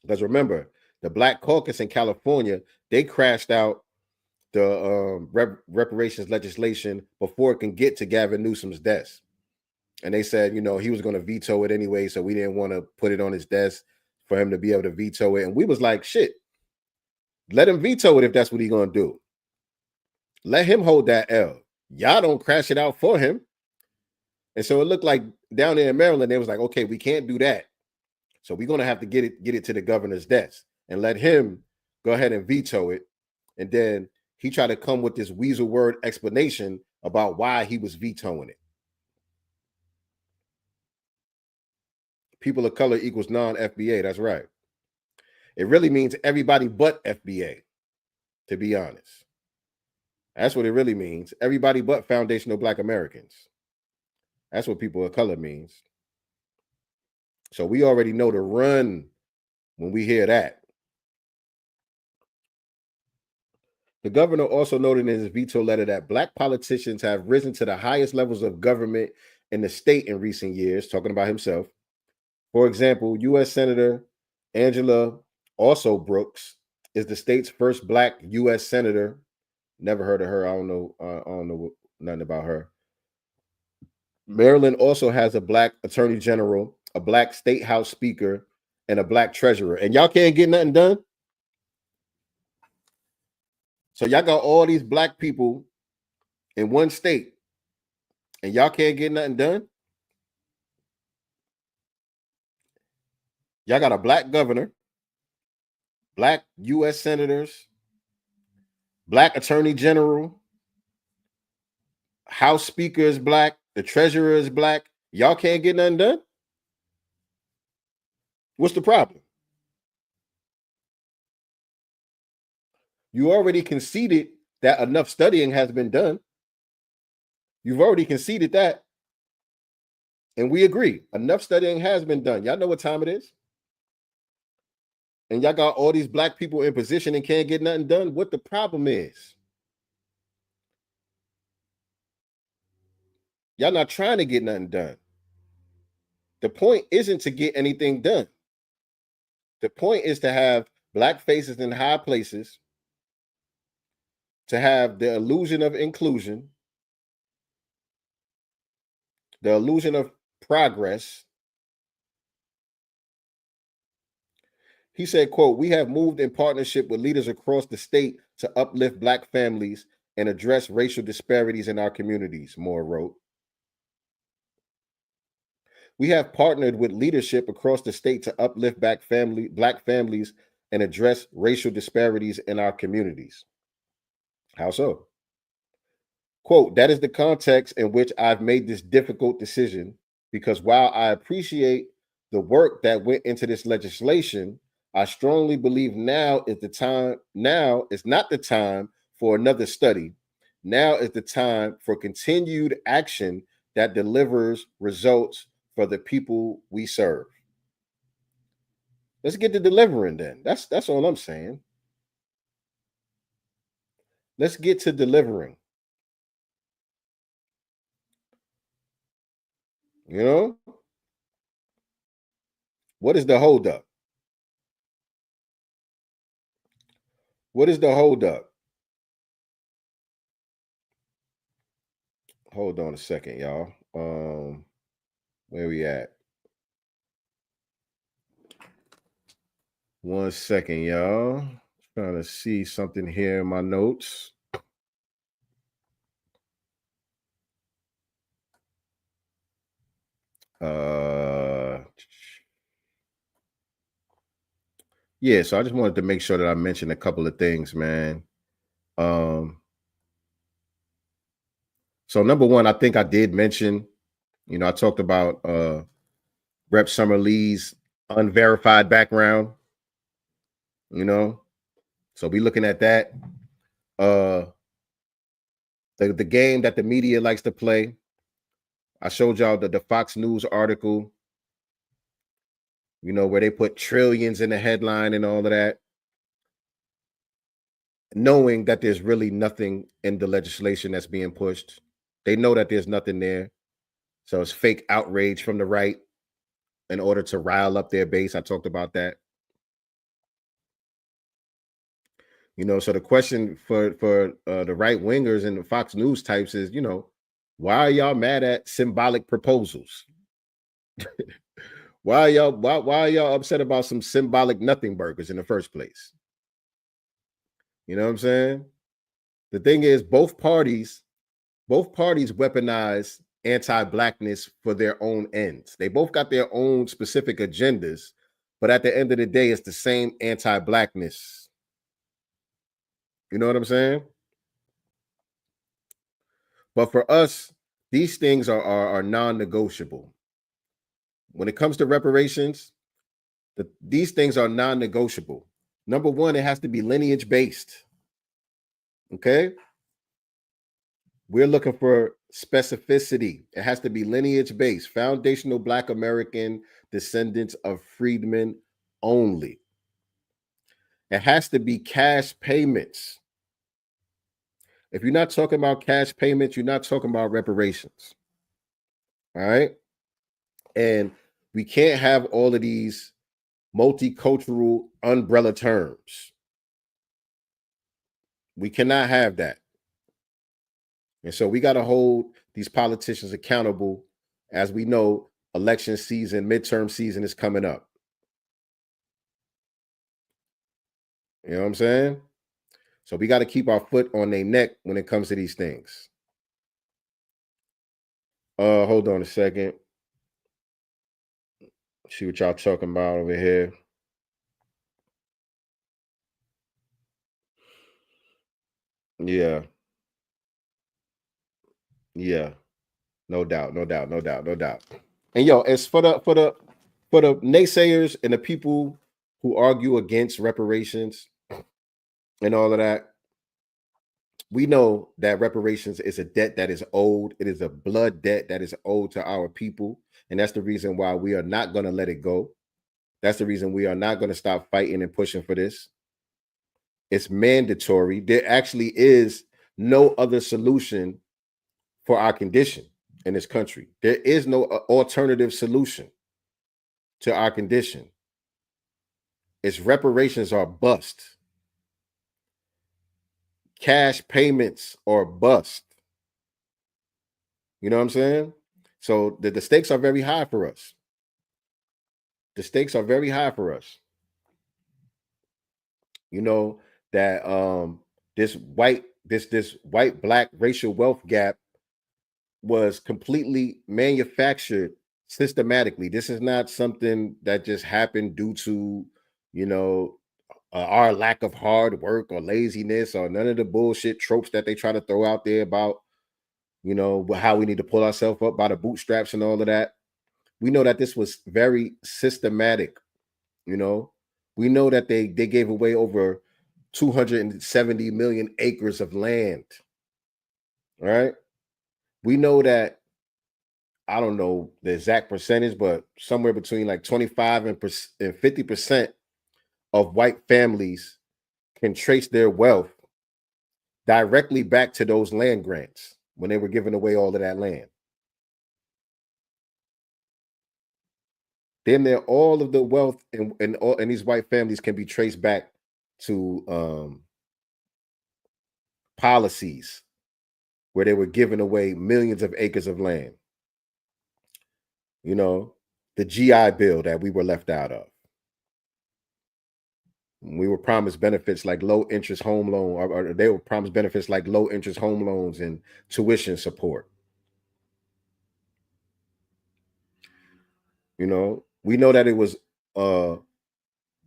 Because remember, the Black Caucus in California, they crashed out the reparations legislation before it can get to Gavin Newsom's desk. And they said, he was going to veto it anyway, so we didn't want to put it on his desk for him to be able to veto it. And we was like, shit, let him veto it if that's what he's going to do. Let him hold that L. Y'all don't crash it out for him. And so it looked like down there in Maryland, they was like, okay, we can't do that. So we're going to have to get it to the governor's desk and let him go ahead and veto it. And then he tried to come with this weasel word explanation about why he was vetoing it. People of color equals non-FBA. That's right. It really means everybody but FBA, to be honest. That's what it really means. Everybody but foundational Black Americans. That's what people of color means. So we already know to run when we hear that. The governor also noted in his veto letter that Black politicians have risen to the highest levels of government in the state in recent years, talking about himself. For example, U.S. Senator Angela also Brooks is the state's first Black U.S. senator. Never heard of her. I don't know nothing about her. Maryland also has a Black attorney general, a Black state house speaker, and a Black treasurer. And y'all can't get nothing done? So y'all got all these Black people in one state, and y'all can't get nothing done? Y'all got a Black governor, Black U.S. senators, Black attorney general, House speaker is Black, the treasurer is Black. Y'all can't get nothing done? What's the problem? You already conceded that enough studying has been done. You've already conceded that. And we agree. Enough studying has been done. Y'all know what time it is? And y'all got all these Black people in position and can't get nothing done. What the problem is? Y'all not trying to get nothing done. The point isn't to get anything done. The point is to have Black faces in high places, to have the illusion of inclusion, the illusion of progress. He said, quote, "We have moved in partnership with leaders across the state to uplift Black families and address racial disparities in our communities," Moore wrote. "We have partnered with leadership across the state to uplift Black families and address racial disparities in our communities." How so? Quote, "That is the context in which I've made this difficult decision, because while I appreciate the work that went into this legislation, I strongly believe now is not the time for another study. Now is the time for continued action that delivers results for the people we serve." Let's get to delivering then. That's all I'm saying. Let's get to delivering. You know? What is the holdup? What is the holdup? Hold on a second, y'all. Where we at? 1 second, y'all. Trying to see something here in my notes. Yeah, so I just wanted to make sure that I mentioned a couple of things, man. So number one, I think I did mention, I talked about Rep Summer Lee's unverified background, So we looking at that. The game that the media likes to play. I showed y'all the Fox News article, where they put trillions in the headline and all of that, knowing that there's really nothing in the legislation that's being pushed. They know that there's nothing there. So it's fake outrage from the right in order to rile up their base. I talked about that. So the question for the right wingers and the Fox News types is, why are y'all mad at symbolic proposals? Why are y'all upset about some symbolic nothing burgers in the first place? You know what I'm saying? The thing is, both parties weaponize anti-blackness for their own ends. They both got their own specific agendas, but at the end of the day, it's the same anti-blackness. You know what I'm saying? But for us, these things are non-negotiable. When it comes to reparations, these things are non-negotiable. Number one, it has to be lineage-based. Okay? We're looking for specificity. It has to be lineage-based, foundational Black American descendants of freedmen only. It has to be cash payments. If you're not talking about cash payments, you're not talking about reparations. All right? And we can't have all of these multicultural umbrella terms. We cannot have that. And so we got to hold these politicians accountable. As we know, election season, midterm season is coming up. You know what I'm saying? So we got to keep our foot on their neck when it comes to these things. Hold on a second. See what y'all talking about over here. Yeah. No doubt. And yo, as for the naysayers and the people who argue against reparations and all of that, we know that reparations is a debt that is owed. It is a blood debt that is owed to our people. And that's the reason why we are not going to let it go. That's the reason we are not going to stop fighting and pushing for this. It's mandatory. There actually is no other solution for our condition in this country. There is no alternative solution to our condition. It's reparations are bust. Cash payments are bust. You know what I'm saying? So the stakes are very high for us. The stakes are very high for us. You know that this white black racial wealth gap was completely manufactured systematically. This is not something that just happened due to, our lack of hard work or laziness or none of the bullshit tropes that they try to throw out there about, how we need to pull ourselves up by the bootstraps and all of that. We know that this was very systematic. We know that they gave away over 270 million acres of land. All right. We know that, I don't know the exact percentage, but somewhere between like 25 and 50% of white families can trace their wealth directly back to those land grants when they were giving away all of that land. Damn near all of the wealth and these white families can be traced back to policies where they were giving away millions of acres of land. You know, the GI Bill that we were left out of. We were promised benefits like low interest home loan, or they were promised benefits like low interest home loans and tuition support. You know, we know that it was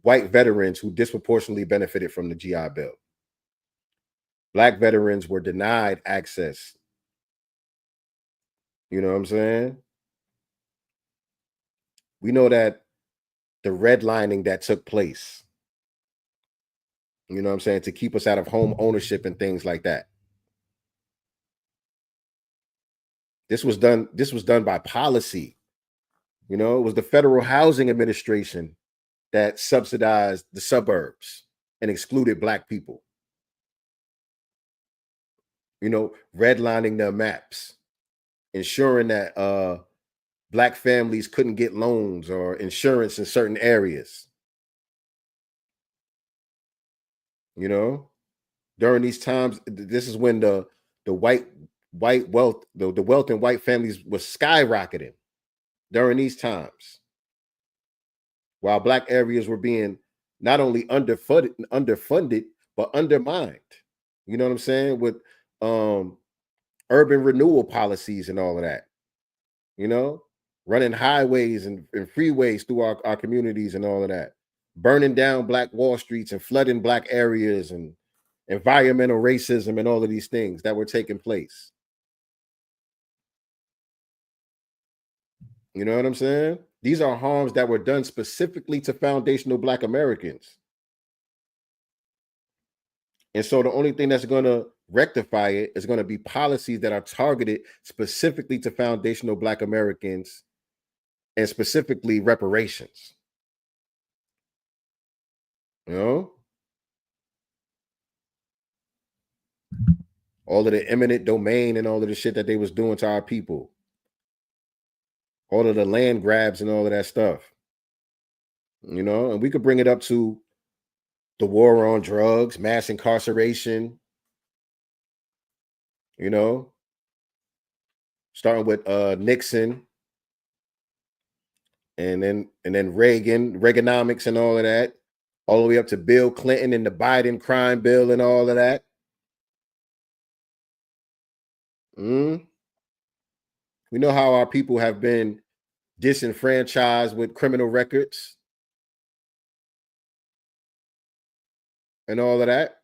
white veterans who disproportionately benefited from the GI Bill. Black veterans were denied access. You know what I'm saying? We know that the redlining that took place, you know what I'm saying, to keep us out of home ownership and things like that. This was done by policy. You know, it was the Federal Housing Administration that subsidized the suburbs and excluded Black people. You know, redlining their maps, ensuring that Black families couldn't get loans or insurance in certain areas. You know, during these times, this is when the white wealth, the wealth in white families was skyrocketing during these times, while Black areas were being not only underfunded, but undermined. You know what I'm saying? With urban renewal policies and all of that. You know, running highways and freeways through our communities and all of that, burning down Black Wall Streets and flooding Black areas and environmental racism and all of these things that were taking place. You know what I'm saying? These are harms that were done specifically to foundational Black Americans. And so the only thing that's going to rectify it is going to be policies that are targeted specifically to foundational Black Americans, and specifically reparations. You know? All of the eminent domain and all of the shit that they was doing to our people. All of the land grabs and all of that stuff. You know, and we could bring it up to the war on drugs, mass incarceration. You know, starting with Nixon, and then Reaganomics and all of that, all the way up to Bill Clinton and the Biden crime bill and all of that. We know how our people have been disenfranchised with criminal records and all of that.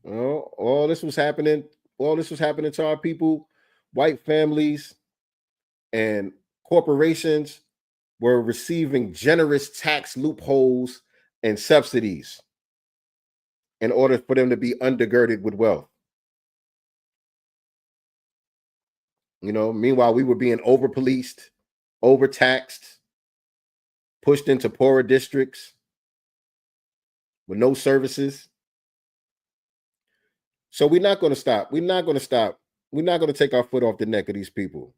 You know, all this was happening to our people. White families and corporations were receiving generous tax loopholes and subsidies in order for them to be undergirded with wealth. You know, meanwhile, we were being over-policed, overtaxed, pushed into poorer districts with no services. So we're not going to stop. We're not going to stop. We're not going to take our foot off the neck of these people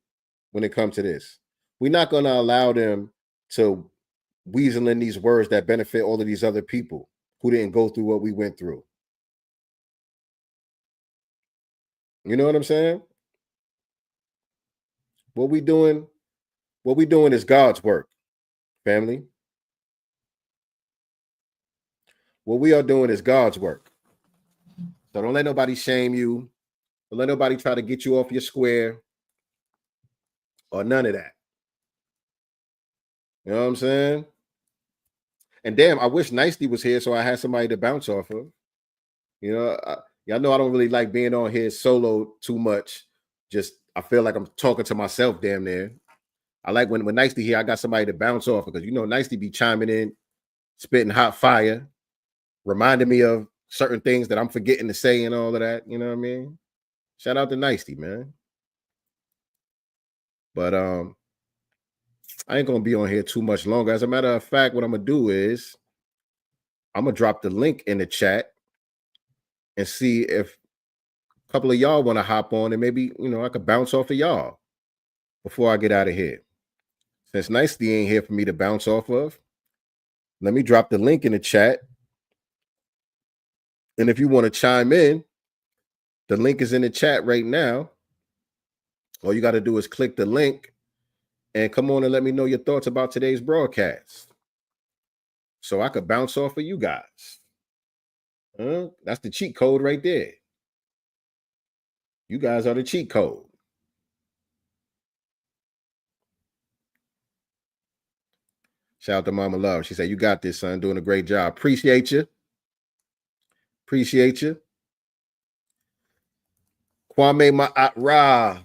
when it comes to this. We're not going to allow them to weasel in these words that benefit all of these other people who didn't go through what we went through. You know what I'm saying? What we doing is God's work, family. What we are doing is God's work. So don't let nobody shame you. Don't let nobody try to get you off your square or none of that. You know what I'm saying? And damn, I wish Nicety was here so I had somebody to bounce off of. You know, y'all know I don't really like being on here solo too much. Just I feel like I'm talking to myself damn near. I like when Nicety here, I got somebody to bounce off because you know Nicety be chiming in, spitting hot fire, reminding me of certain things that I'm forgetting to say and all of that. You know what I mean? Shout out to Nicety, man. But I ain't gonna be on here too much longer. As a matter of fact, what I'm gonna do is I'm gonna drop the link in the chat and see if couple of y'all want to hop on, and maybe, you know, I could bounce off of y'all before I get out of here. Since Nicely ain't here for me to bounce off of, let me drop the link in the chat. And if you want to chime in, the link is in the chat right now. All you got to do is click the link and come on and let me know your thoughts about today's broadcast, so I could bounce off of you guys. That's the cheat code right there. You guys are the cheat code. Shout out to Mama Love. She said, "You got this, son. Doing a great job. Appreciate you. Appreciate you." Kwame Ma'at-Ra.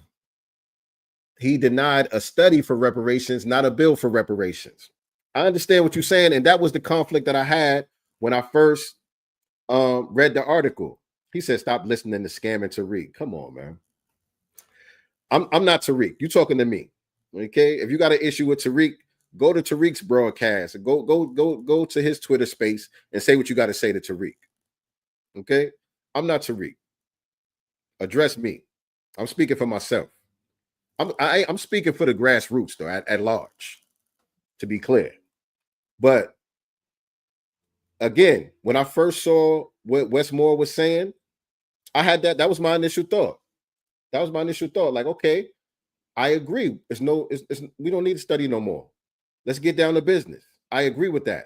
He denied a study for reparations, not a bill for reparations. I understand what you're saying, and that was the conflict that I had when I first read the article. He said, "Stop listening to Scamming Tariq." Come on, man. I'm not Tariq. You talking to me, okay? If you got an issue with Tariq, go to Tariq's broadcast. Go to his Twitter space and say what you got to say to Tariq. Okay? I'm not Tariq. Address me. I'm speaking for myself. I'm speaking for the grassroots, though, at large, to be clear. But again, when I first saw what Westmore was saying, I had that was my initial thought. That was my initial thought. Like, okay, I agree. We don't need to study no more. Let's get down to business. I agree with that.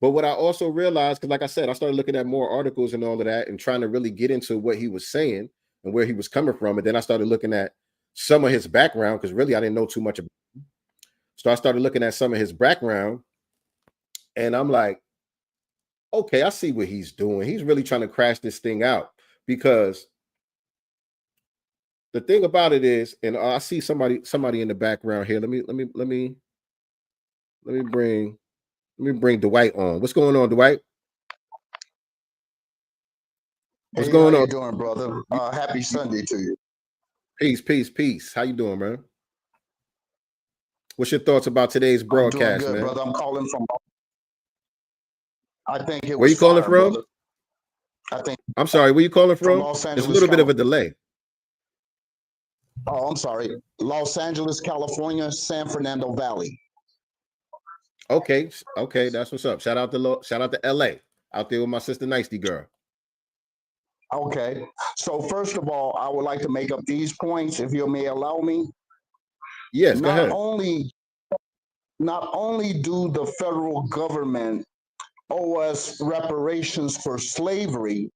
But what I also realized, because like I said, I started looking at more articles and all of that and trying to really get into what he was saying and where he was coming from. And then I started looking at some of his background, because really I didn't know too much about him. So I started looking at some of his background, and I'm like, okay, I see what he's doing. He's really trying to crash this thing out, because the thing about it is, and I see somebody in the background here. Let me bring Dwight on. What's going on, Dwight? What's going on? How you doing, brother? Happy Sunday to you. Peace. How you doing, man? What's your thoughts about today's broadcast, I'm doing good, man? brother. I'm calling from. I think it was. Where you calling from? Brother. I think. I'm sorry. Where you calling from? Los Angeles, There's a little bit of a delay. Oh, I'm sorry. Los Angeles, California, San Fernando Valley. Okay, that's what's up. Shout out to LA, out there with my sister Nicely girl. Okay. So first of all, I would like to make up these points, if you may allow me. Yes, go ahead. Not only do the federal government owe us reparations for slavery,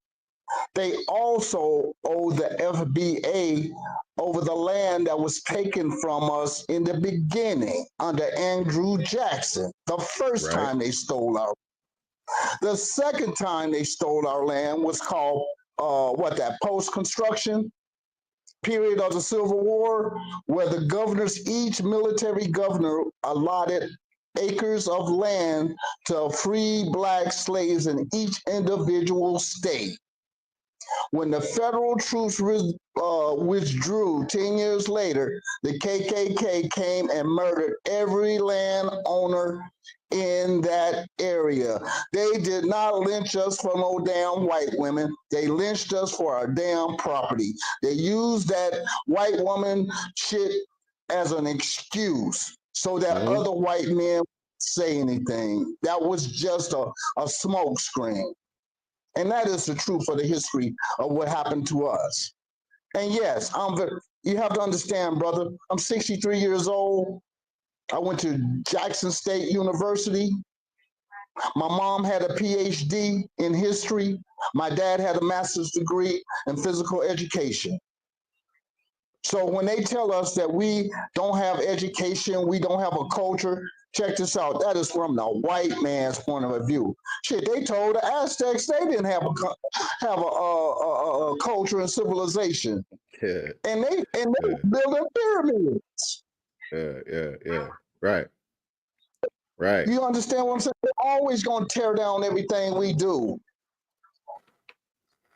they also owe the FBA over the land that was taken from us in the beginning under Andrew Jackson. The first time they stole our land. The second time they stole our land was called post-construction period of the Civil War, where the governors, each military governor allotted acres of land to free black slaves in each individual state. When the federal troops withdrew 10 years later, the KKK came and murdered every landowner in that area. They did not lynch us for no damn white women. They lynched us for our damn property. They used that white woman shit as an excuse so that other white men wouldn't say anything. That was just a smoke screen. And that is the truth of the history of what happened to us. And yes, you have to understand, brother, I'm 63 years old. I went to Jackson State University. My mom had a PhD in history. My dad had a master's degree in physical education. So when they tell us that we don't have education, we don't have a culture, check this out. That is from the white man's point of view. Shit, they told the Aztecs they didn't have a culture and civilization. Yeah. And they were building pyramids. Yeah. Right. You understand what I'm saying? They're always going to tear down everything we do.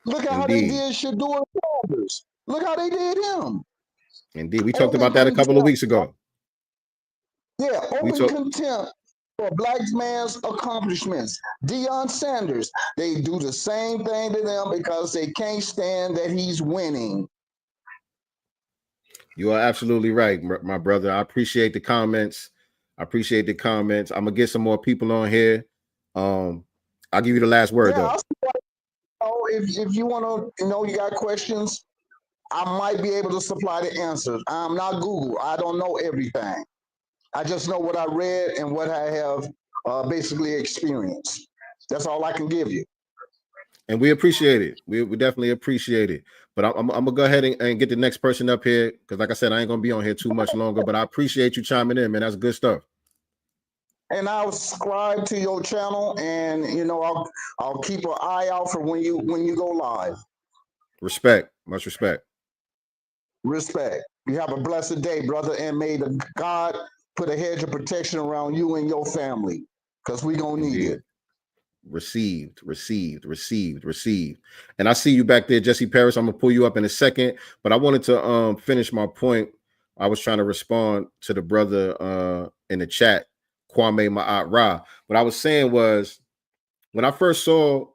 Look at how they did Shadur Sanders. Look how they did him. Indeed. We talked about that a couple of weeks ago. Yeah, open contempt for a black man's accomplishments. Deion Sanders, they do the same thing to them because they can't stand that he's winning. You are absolutely right, my brother. I appreciate the comments. I'm gonna get some more people on here. I'll give you the last word though. If you want to, you got questions, I might be able to supply the answers. I'm not Google. I don't know everything. I just know what I read and what I have basically experienced. That's all I can give you. And we appreciate it. We definitely appreciate it. But I'm gonna go ahead and get the next person up here because, like I said, I ain't gonna be on here too much longer. But I appreciate you chiming in, man. That's good stuff. And I'll subscribe to your channel, and I'll keep an eye out for when you go live. Respect, much respect. Respect. You have a blessed day, brother, and may the God put a hedge of protection around you and your family, because we're gonna need it. Received. And I see you back there, Jesse Paris. I'm gonna pull you up in a second, but I wanted to finish my point. I was trying to respond to the brother in the chat, Kwame Ma'at Ra. What I was saying was, when I first saw,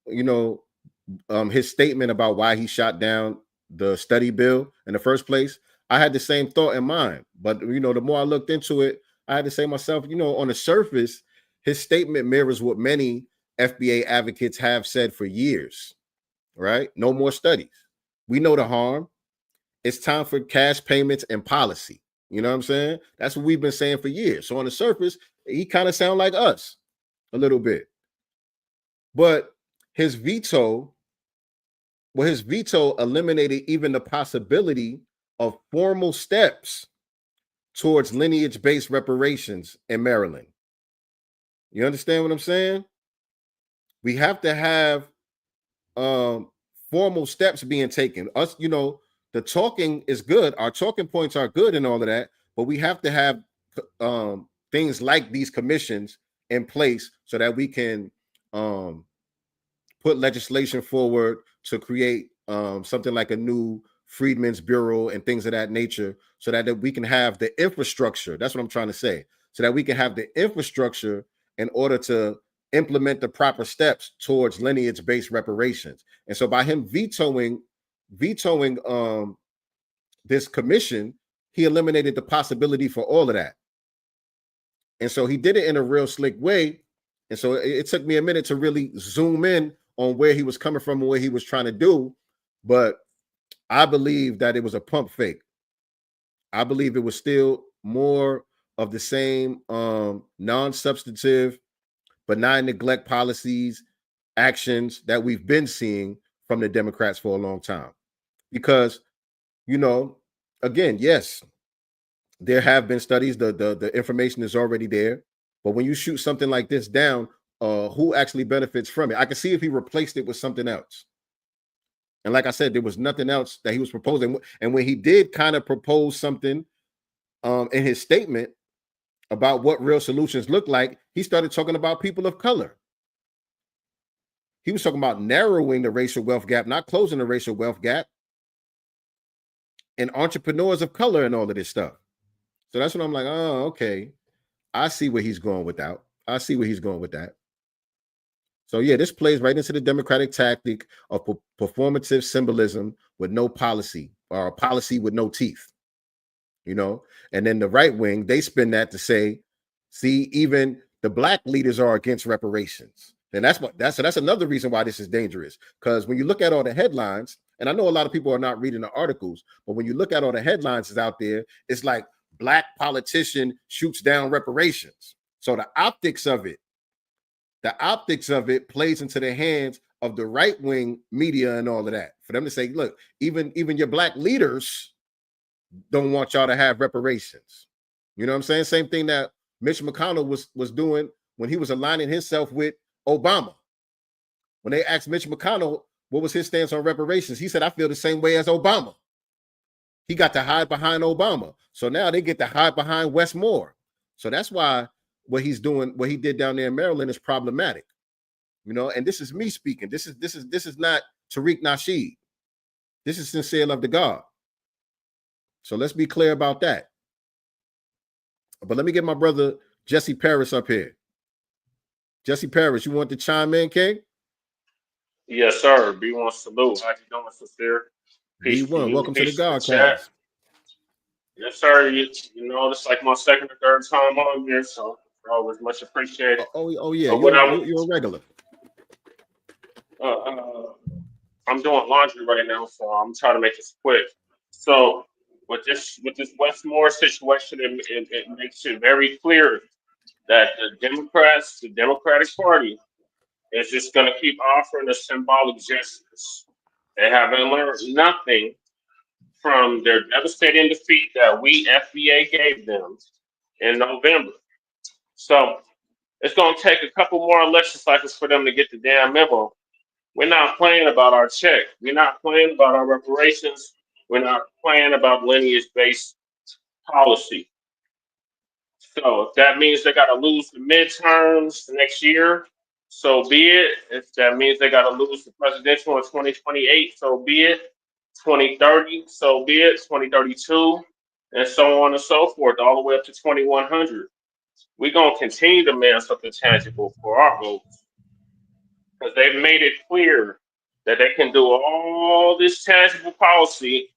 his statement about why he shot down the study bill in the first place, I had the same thought in mind. But the more I looked into it, I had to say to myself, on the surface, his statement mirrors what many FBA advocates have said for years, right? No more studies. We know the harm. It's time for cash payments and policy. You know what I'm saying? That's what we've been saying for years. So on the surface, he kind of sounds like us a little bit. But his veto eliminated even the possibility of formal steps towards lineage-based reparations in Maryland. You understand what I'm saying? We have to have formal steps being taken. Us, the talking is good. Our talking points are good and all of that, but we have to have things like these commissions in place so that we can put legislation forward to create something like a new Freedmen's Bureau and things of that nature, so that we can have the infrastructure. That's what I'm trying to say. So that we can have the infrastructure in order to implement the proper steps towards lineage-based reparations. And so by him vetoing this commission, he eliminated the possibility for all of that. And so he did it in a real slick way. And so it took me a minute to really zoom in on where he was coming from and what he was trying to do. But I believe that it was a pump fake. I believe it was still more of the same non-substantive, benign neglect policies, actions that we've been seeing from the Democrats for a long time. Because, again, yes, there have been studies, the information is already there. But when you shoot something like this down, who actually benefits from it? I can see if he replaced it with something else. And like I said, there was nothing else that he was proposing. And when he did kind of propose something in his statement about what real solutions look like, he started talking about people of color. He was talking about narrowing the racial wealth gap, not closing the racial wealth gap, and entrepreneurs of color and all of this stuff. So that's when I'm like, oh, okay. I see where he's going with that. So yeah, this plays right into the Democratic tactic of performative symbolism with no policy, or a policy with no teeth, and then the right wing, they spin that to say, see, even the black leaders are against reparations. And that's another reason why this is dangerous. Because when you look at all the headlines, and I know a lot of people are not reading the articles, but when you look at all the headlines is out there, it's like black politician shoots down reparations. So the optics of it plays into the hands of the right-wing media and all of that, for them to say, look, even your black leaders don't want y'all to have reparations. You know what I'm saying? Same thing that Mitch McConnell was doing when he was aligning himself with Obama. When they asked Mitch McConnell what was his stance on reparations, he said, I feel the same way as Obama. He got to hide behind Obama. So now they get to hide behind Wes Moore. So that's why what he's doing, what he did down there in Maryland, is problematic. And this is me speaking. This is not Tariq Nasheed. This is Sincereluvdagod. So let's be clear about that. But let me get my brother Jesse Paris up here. Jesse Paris, you want to chime in, King? Yes, sir. B1 salute. How you doing, Sincere? Peace to B1, you. welcome to the Peace to the chat. Godcast. Yes, sir. You know, it's like my second or third time on here, so always much appreciated. Oh yeah, But you're a regular. I'm doing laundry right now, so I'm trying to make this quick. So with this Westmore situation, it makes it very clear that the Democrats, the Democratic Party, is just going to keep offering the symbolic gestures. They haven't learned nothing from their devastating defeat that we FBA gave them in November. So it's going to take a couple more election cycles for them to get the damn memo. We're not playing about our check. We're not playing about our reparations. We're not playing about lineage-based policy. So if that means they got to lose the midterms next year, so be it. If that means they got to lose the presidential in 2028, so be it. 2030, so be it. 2032, and so on and so forth, all the way up to 2100. We're going to continue to demand something tangible for our votes, because they've made it clear that they can do all this tangible policy.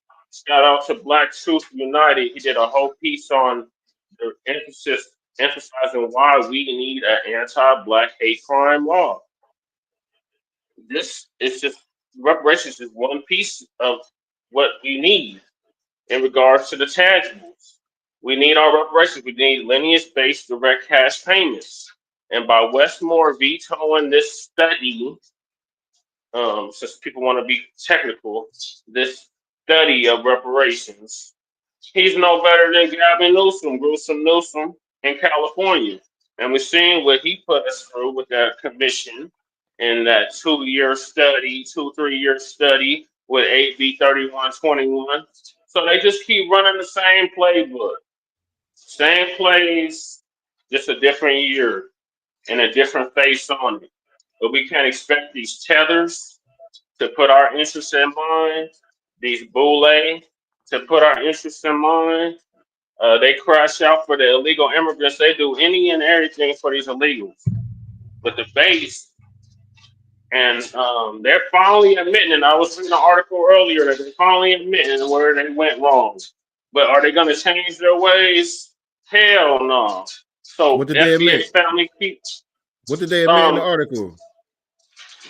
Shout out to Black Truth United. He did a whole piece on the emphasizing why we need an anti-Black hate crime law. This is just, reparations is one piece of what we need in regards to the tangibles. We need our reparations. We need lineage-based direct cash payments. And by Westmore vetoing this study, since people want to be technical, this study of reparations, he's no better than Gavin Newsom in California. And we're seeing what he put us through with that commission in that 2-year study, 3-year study with AB 3121. So they just keep running the same playbook. Same plays, just a different year and a different face on it. But we can't expect these tethers to put our interests in mind, these boule to put our interests in mind. They crash out for the illegal immigrants. They do any and everything for these illegals. But the base, and they're finally admitting, and I was reading an article earlier that they're finally admitting where they went wrong. But are they going to change their ways? Hell no. So What did they admit? Family keeps. What did they admit in the article?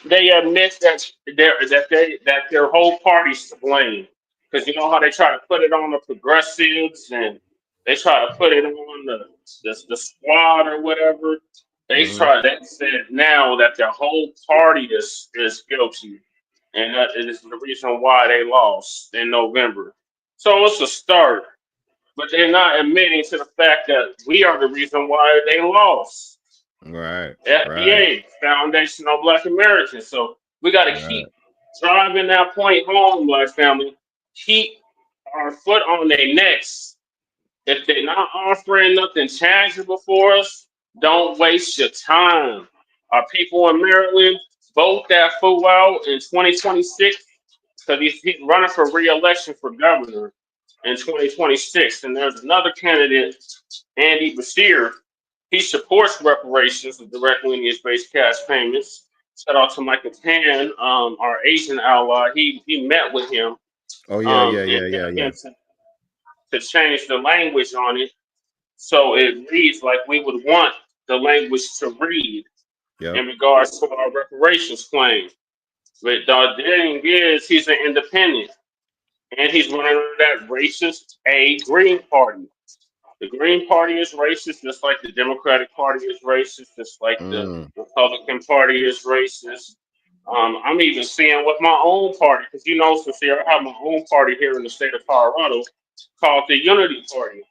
They admit that their whole party's to blame, because you know how they try to put it on the progressives and they try to put it on the squad or whatever. They said now that their whole party is guilty, and that is the reason why they lost in November. So it's a start, but they're not admitting to the fact that we are the reason why they lost. Right. FBA, Foundational Black Americans. So we got to keep driving that point home, Black family. Keep our foot on their necks. If they're not offering nothing tangible for us, don't waste your time. Our people in Maryland, vote that fool out in 2026, because he's running for re-election for governor in 2026. And there's another candidate, Andy Bashir. He supports reparations and direct lineage-based cash payments. Shout out to Michael Tan, our Asian ally. He met with him. Oh yeah. To change the language on it, so it reads like we would want the language to read in regards to our reparations claim. But the thing is, he's an independent, and he's running under that racist Green Party. The Green Party is racist, just like the Democratic Party is racist, just like the Republican Party is racist. I'm even seeing with my own party, because you know, Sincere, I have my own party here in the state of Colorado called the Unity Party.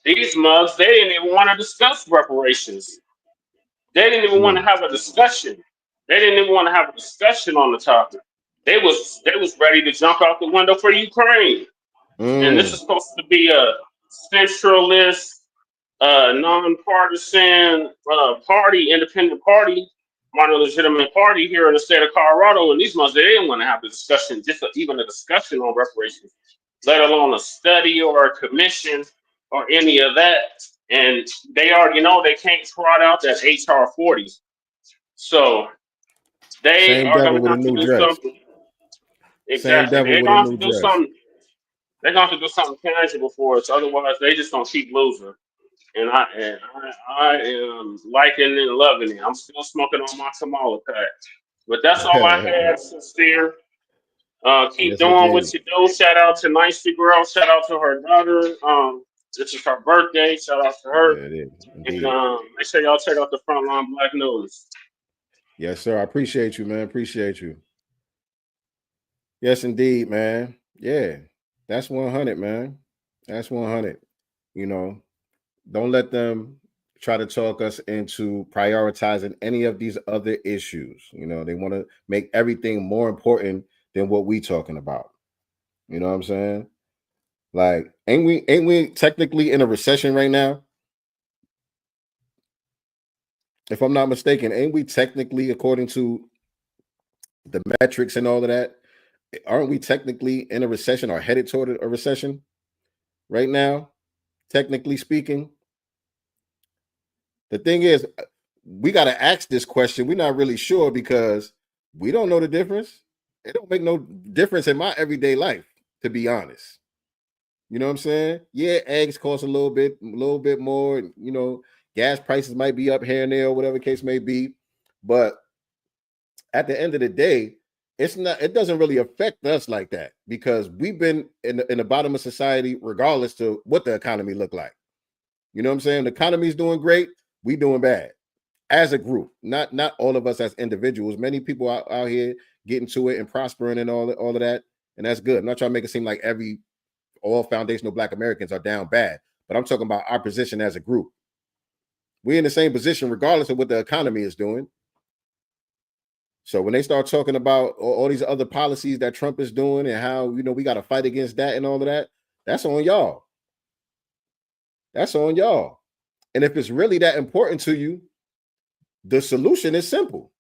These mugs, they didn't even want to discuss reparations. They didn't even want to have a discussion. They didn't even want to have a discussion on the topic. They was ready to jump out the window for Ukraine. And this is supposed to be a centralist, nonpartisan party, independent party, legitimate party here in the state of Colorado. And these months, they didn't want to have a discussion, even a discussion on reparations, let alone a study or a commission or any of that. And they already know they can't trot out that HR 40. So they Same are devil going to with a have to new do dress. something. Same Exactly. devil They're with a going to new have to do dress. something. They're going to have to do something tangible for us. Otherwise, they just going to keep losing. And I am liking and loving it. I'm still smoking on my Kamala pack. But that's all I had, sincere. Keep Yes, doing what indeed. you do. Shout out to Nicey Girl. Shout out to her daughter. This is her birthday. Shout out to her. Yeah, it is And indeed. make sure y'all check out the Frontline Black News. Yes, sir. I appreciate you, man. Appreciate you. Yes, indeed, man. Yeah, that's 100, man. That's 100. You know, don't let them try to talk us into prioritizing any of these other issues. You know, they want to make everything more important than what we talking about. You know what I'm saying? Like, ain't we technically in a recession right now? If I'm not mistaken, ain't we technically, according to the metrics and all of that, aren't we technically in a recession or headed toward a recession right now? Technically speaking, the thing is, we got to ask this question. We're not really sure because we don't know the difference. It don't make no difference in my everyday life, to be honest. You know what I'm saying? Yeah, eggs cost a little bit more. You know, gas prices might be up here and there, or whatever case may be. But at the end of the day, it's not. It doesn't really affect us like that because we've been in the bottom of society, regardless to what the economy look like. You know what I'm saying? The economy's doing great. We doing bad as a group. Not all of us as individuals. Many people out here getting to it and prospering and all of that, and that's good. I'm not trying to make it seem like all foundational Black Americans are down bad, but I'm talking about our position as a group. We're in the same position regardless of what the economy is doing. So when they start talking about all these other policies that Trump is doing and how, you know, we got to fight against that and all of that, that's on y'all. That's on y'all. And if it's really that important to you, the solution is simple.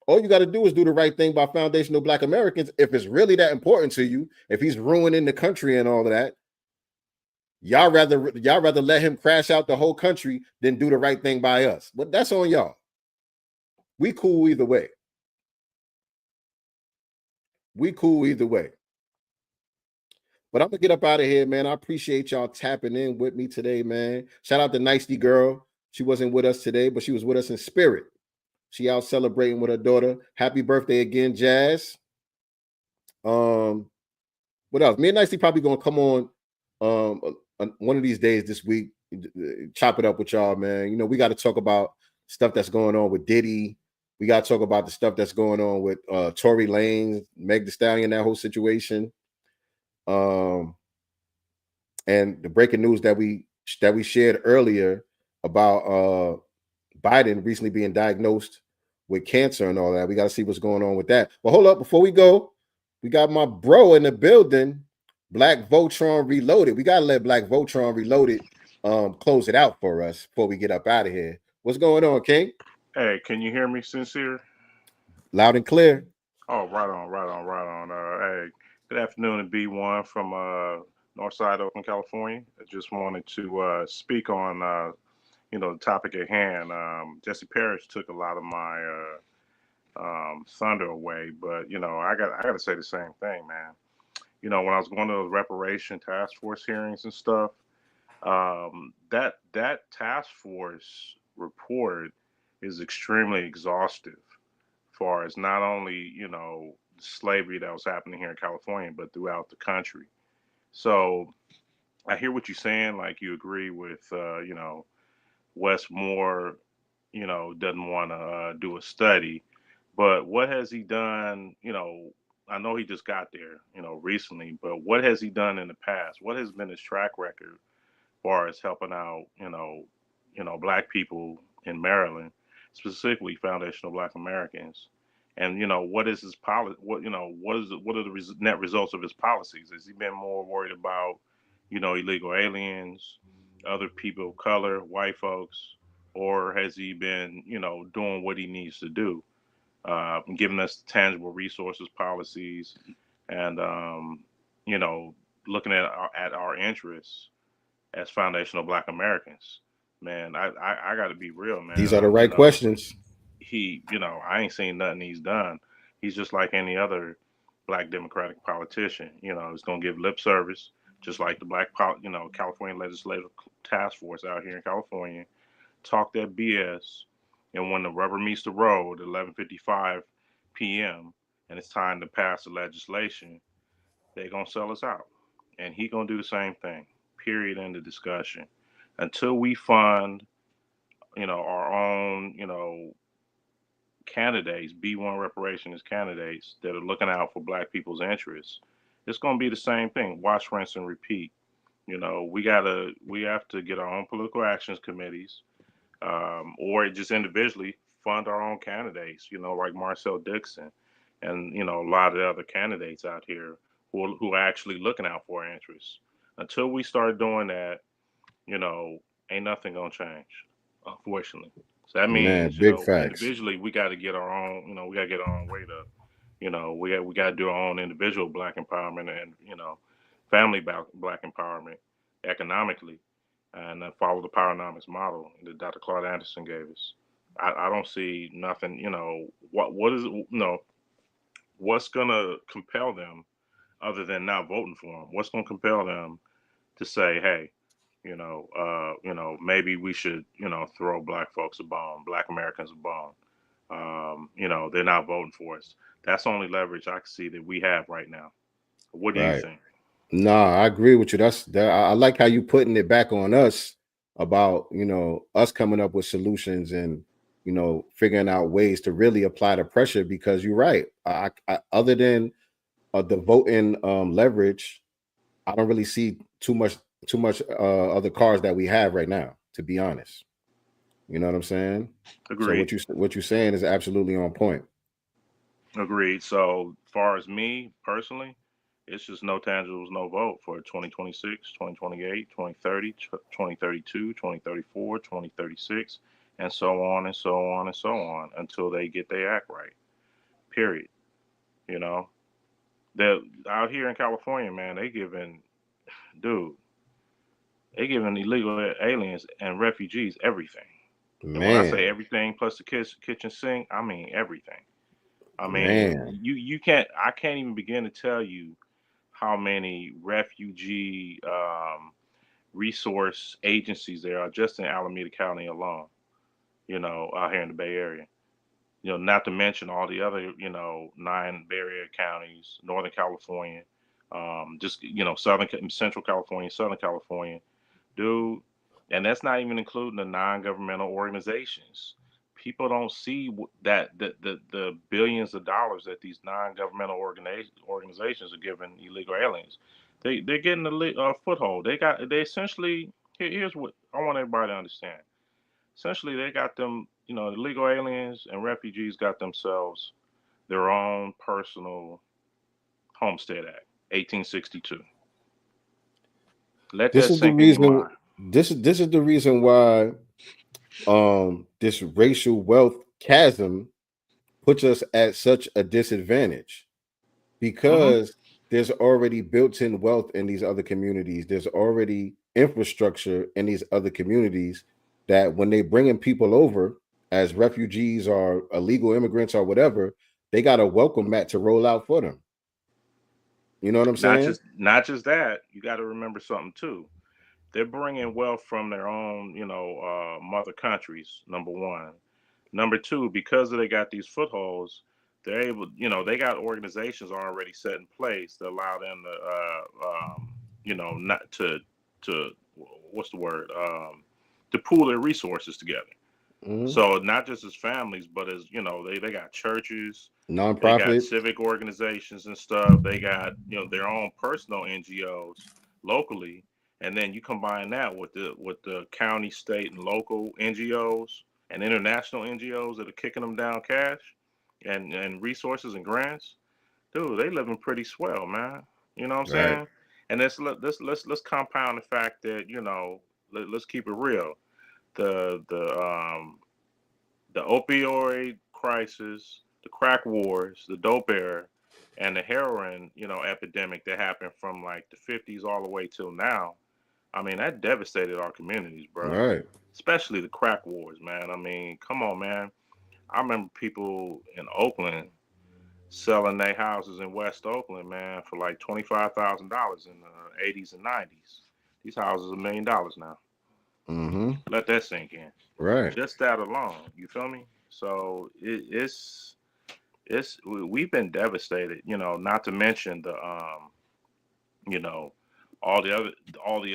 All you got to do is do the right thing by foundational Black Americans. If it's really that important to you, if he's ruining the country and all of that, y'all rather let him crash out the whole country than do the right thing by us. But that's on y'all. We cool either way. We cool either way. But I'm gonna get up out of here, man. I appreciate y'all tapping in with me today, man. Shout out to Nicey Girl. She wasn't with us today, but she was with us in spirit. She out celebrating with her daughter. Happy birthday again, Jazz. What else? Me and Nicey probably gonna come on one of these days this week, chop it up with y'all, man. You know, we got to talk about stuff that's going on with Diddy. We got to talk about the stuff that's going on with Tory Lanez, Meg Thee Stallion, that whole situation. And the breaking news that we shared earlier about Biden recently being diagnosed with cancer and all that. We got to see what's going on with that. But hold up, before we go, we got my bro in the building, Black Voltron Reloaded. We gotta let Black Voltron Reloaded close it out for us before we get up out of here. What's going on, King? Hey, can you hear me, Sincere? Loud and clear. Oh, right on, right on, right on. Hey, good afternoon, to B1 from Northside Oakland, California. I just wanted to speak on, the topic at hand. Jesse Parrish took a lot of my thunder away, but I got to say the same thing, man. You know, when I was going to those reparation task force hearings and stuff, that task force report is extremely exhaustive, far as not only slavery that was happening here in California, but throughout the country. So I hear what you're saying. Like, you agree with Wes Moore, doesn't want to do a study, but what has he done? I know he just got there, recently, but what has he done in the past? What has been his track record far as helping out, Black people in Maryland, specifically foundational Black Americans? And what is his policy? What are the net results of his policies? Has he been more worried about, illegal aliens, other people of color, white folks, or has he been, doing what he needs to do, giving us tangible resources, policies, and you know, looking at our interests? as foundational Black Americans. Man, I got to be real, man. These are the You right know, questions. I ain't seen nothing he's done. He's just like any other Black Democratic politician. He's gonna give lip service, just like the California Legislative Task Force out here in California. Talk that BS, and when the rubber meets the road, 11:55 p.m., and it's time to pass the legislation, they're gonna sell us out, and he gonna do the same thing. Period. End of discussion. Until we fund, our own, candidates, B1 reparations candidates that are looking out for Black people's interests, it's gonna be the same thing. Wash, rinse, and repeat. We have to get our own political actions committees, or just individually fund our own candidates, like Marcel Dixon and, a lot of the other candidates out here who are actually looking out for our interests. Until we start doing that, ain't nothing gonna change, unfortunately. So that Man, means, big facts. individually we got to get our own, we got to get our own weight up. We got to do our own individual Black empowerment and, family Black empowerment economically, and then follow the Powernomics model that Dr. Claude Anderson gave us. I don't see nothing. What is what's gonna compel them other than not voting for him? What's gonna compel them to say, hey, maybe we should, throw Black folks a bone, Black Americans a bone. They're not voting for us. That's the only leverage I can see that we have right now. What do you Right. think? No, I agree with you. I like how you putting it back on us about, us coming up with solutions and, figuring out ways to really apply the pressure, because you're right. Other than the voting leverage, I don't really see too much other cards that we have right now, to be honest. You know what I'm saying? Agreed. So what you're saying is absolutely on point. Agreed. So, far as me personally, it's just no tangibles, no vote for 2026, 2028, 2030, 2032, 2034, 2036, and so on and so on and so on until they get their act right. Period. You know, they're out here in California, man. Dude, they giving illegal aliens and refugees everything. And when I say Man, everything plus the kitchen sink, I mean everything. I mean, man. I can't even begin to tell you how many refugee resource agencies there are just in Alameda County alone, out here in the Bay Area. Not to mention all the other, 9 Bay Area counties, Northern California, just, Central California, Southern California, dude. And that's not even including the non-governmental organizations. People don't see that the billions of dollars that these non-governmental organizations are giving illegal aliens. They're getting a foothold. They essentially, here's what I want everybody to understand. Essentially, they got them, illegal aliens and refugees got themselves their own personal Homestead Act, 1862. Let This that is the sink in your reason. mind. This is the reason why this racial wealth chasm puts us at such a disadvantage, Hmm. because there's already built-in wealth in these other communities. There's already infrastructure in these other communities that when they bringing people over as refugees or illegal immigrants or whatever, they got a welcome mat to roll out for them. You know what I'm Not saying? just that. You got to remember something too. They're bringing wealth from their own, mother countries. Number one. Number two, because they got these footholds, they're able. They got organizations already set in place that allow them to, not to what's the word, to pool their resources together. Mhm. So not just as families, but as they got churches, they got Nonprofit. civic organizations and stuff. They got their own personal NGOs locally, and then you combine that with the county, state, and local NGOs and international NGOs that are kicking them down cash and resources and grants. Dude, they living pretty swell, man. You know what I'm Right. saying? And let's compound the fact that let's keep it real. The opioid crisis, the crack wars, the dope era, and the heroin, epidemic that happened from like the 50s all the way till now. I mean, that devastated our communities, bro. Right. Especially the crack wars, man. I mean, come on, man. I remember people in Oakland selling their houses in West Oakland, man, for like $25,000 in the 80s and 90s. These houses are $1 million now. Mm-hmm. Let that sink in. Right. Just that alone, you feel me? So we've been devastated, you know, not to mention the you know, all the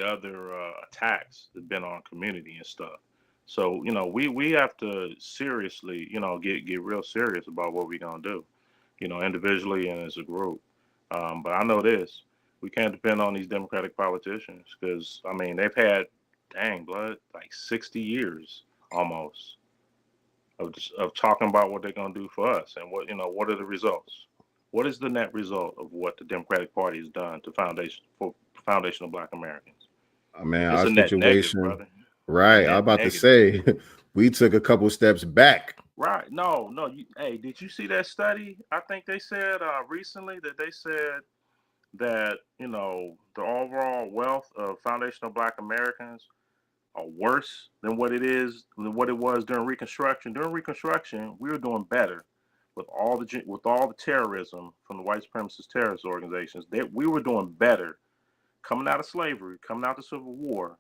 other attacks that have been on community and stuff. So, you know, we have to seriously, you know, get real serious about what we're gonna do, you know, individually and as a group. But I know this: we can't depend on these Democratic politicians because, I mean, they've had, dang blood, like 60 years almost of talking about what they're gonna do for us and what, you know, what are the results? What is the net result of what the Democratic Party has done to foundational Black Americans? I mean, It's our a net negative, situation, brother. right? I'm about to say, we took a couple steps back. Right. No. Hey, did you see that study? I think they said recently that they said that, you know, the overall wealth of foundational Black Americans are worse than what it was during Reconstruction. During Reconstruction, we were doing better with all the terrorism from the white supremacist terrorist organizations. That we were doing better coming out of slavery, coming out of the Civil War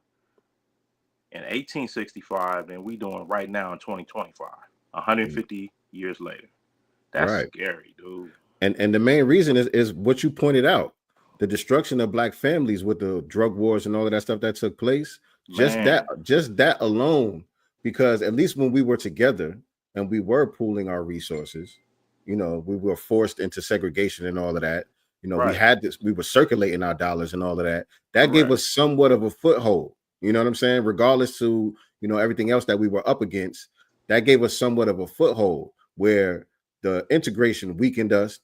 in 1865 than we doing right now in 2025, 150 years later. That's Right. scary, dude. And the main reason is what you pointed out, the destruction of Black families with the drug wars and all of that stuff that took place. Just that alone, because at least when we were together and we were pooling our resources, you know, we were forced into segregation and all of that. You know, we were circulating our dollars and all of that. That gave us somewhat of a foothold. You know what I'm saying? Regardless to, you know, everything else that we were up against, that gave us somewhat of a foothold where the integration weakened us,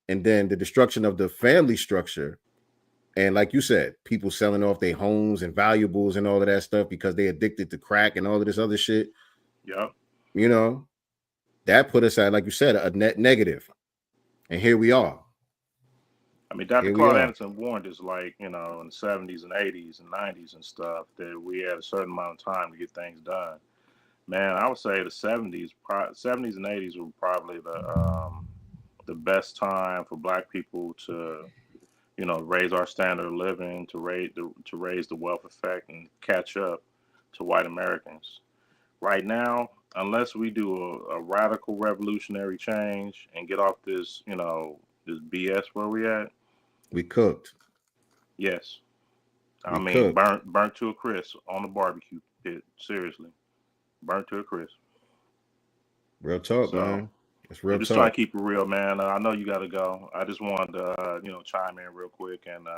and then the destruction of the family structure. And like you said, people selling off their homes and valuables and all of that stuff because they addicted to crack and all of this other shit. Yep. You know, that put us at, like you said, a net negative. And here we are. I mean, Dr. Claude Anderson warned us, like, you know, in the 70s and 80s and 90s and stuff, that we had a certain amount of time to get things done. Man, I would say the 70s and 80s were probably the best time for Black people to, you know, raise our standard of living, to raise the wealth effect and catch up to white Americans. Right now, unless we do a radical revolutionary change and get off this, you know, this BS where we at, we cooked. Yes. I mean, burnt to a crisp on the barbecue pit. Seriously. Burnt to a crisp. Real talk, man. It's real talk. Just trying to keep it real, man. I know you got to go. I just wanted to, you know, chime in real quick and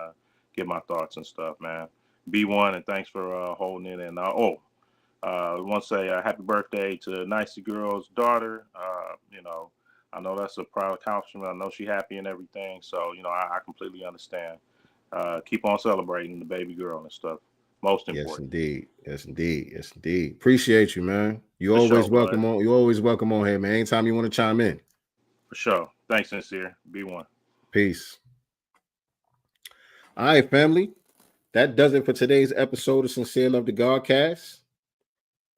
get my thoughts and stuff, man. B1, and thanks for holding it. And I want to say happy birthday to Nicey Girl's daughter. You know, I know that's a proud accomplishment. I know she's happy and everything. So, you know, I completely understand. Keep on celebrating the baby girl and stuff. Most important. Yes, indeed. Appreciate you, man. You always welcome on. You always welcome on here, man. Anytime you want to chime in. For sure. Thanks, Sincere. B1. Peace. All right, family. That does it for today's episode of SincereluvdagodCast.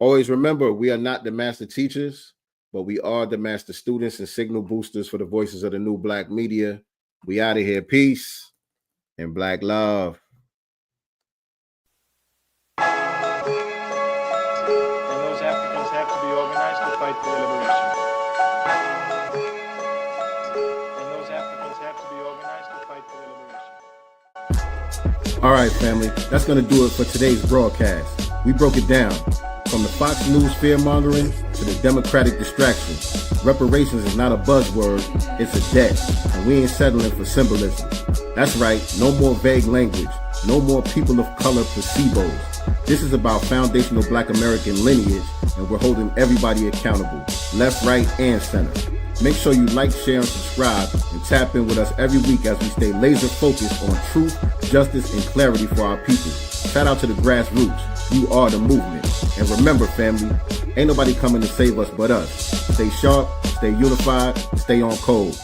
Always remember, we are not the master teachers, but we are the master students and signal boosters for the voices of the new Black media. We out of here. Peace and Black love. Africans have to be organized to fight for their liberation. And those Africans have to be organized to fight for their liberation. All right, family, that's going to do it for today's broadcast. We broke it down from the Fox News fear-mongering to the Democratic distraction. Reparations is not a buzzword, it's a debt, and we ain't settling for symbolism. That's right, no more vague language, no more people of color placebos. This is about foundational Black American lineage, and we're holding everybody accountable, left, right, and center. Make sure you like, share, and subscribe, and tap in with us every week as we stay laser focused on truth, justice, and clarity for our people. Shout out to the grassroots. You are the movement. And remember, family, ain't nobody coming to save us but us. Stay sharp, stay unified, stay on code.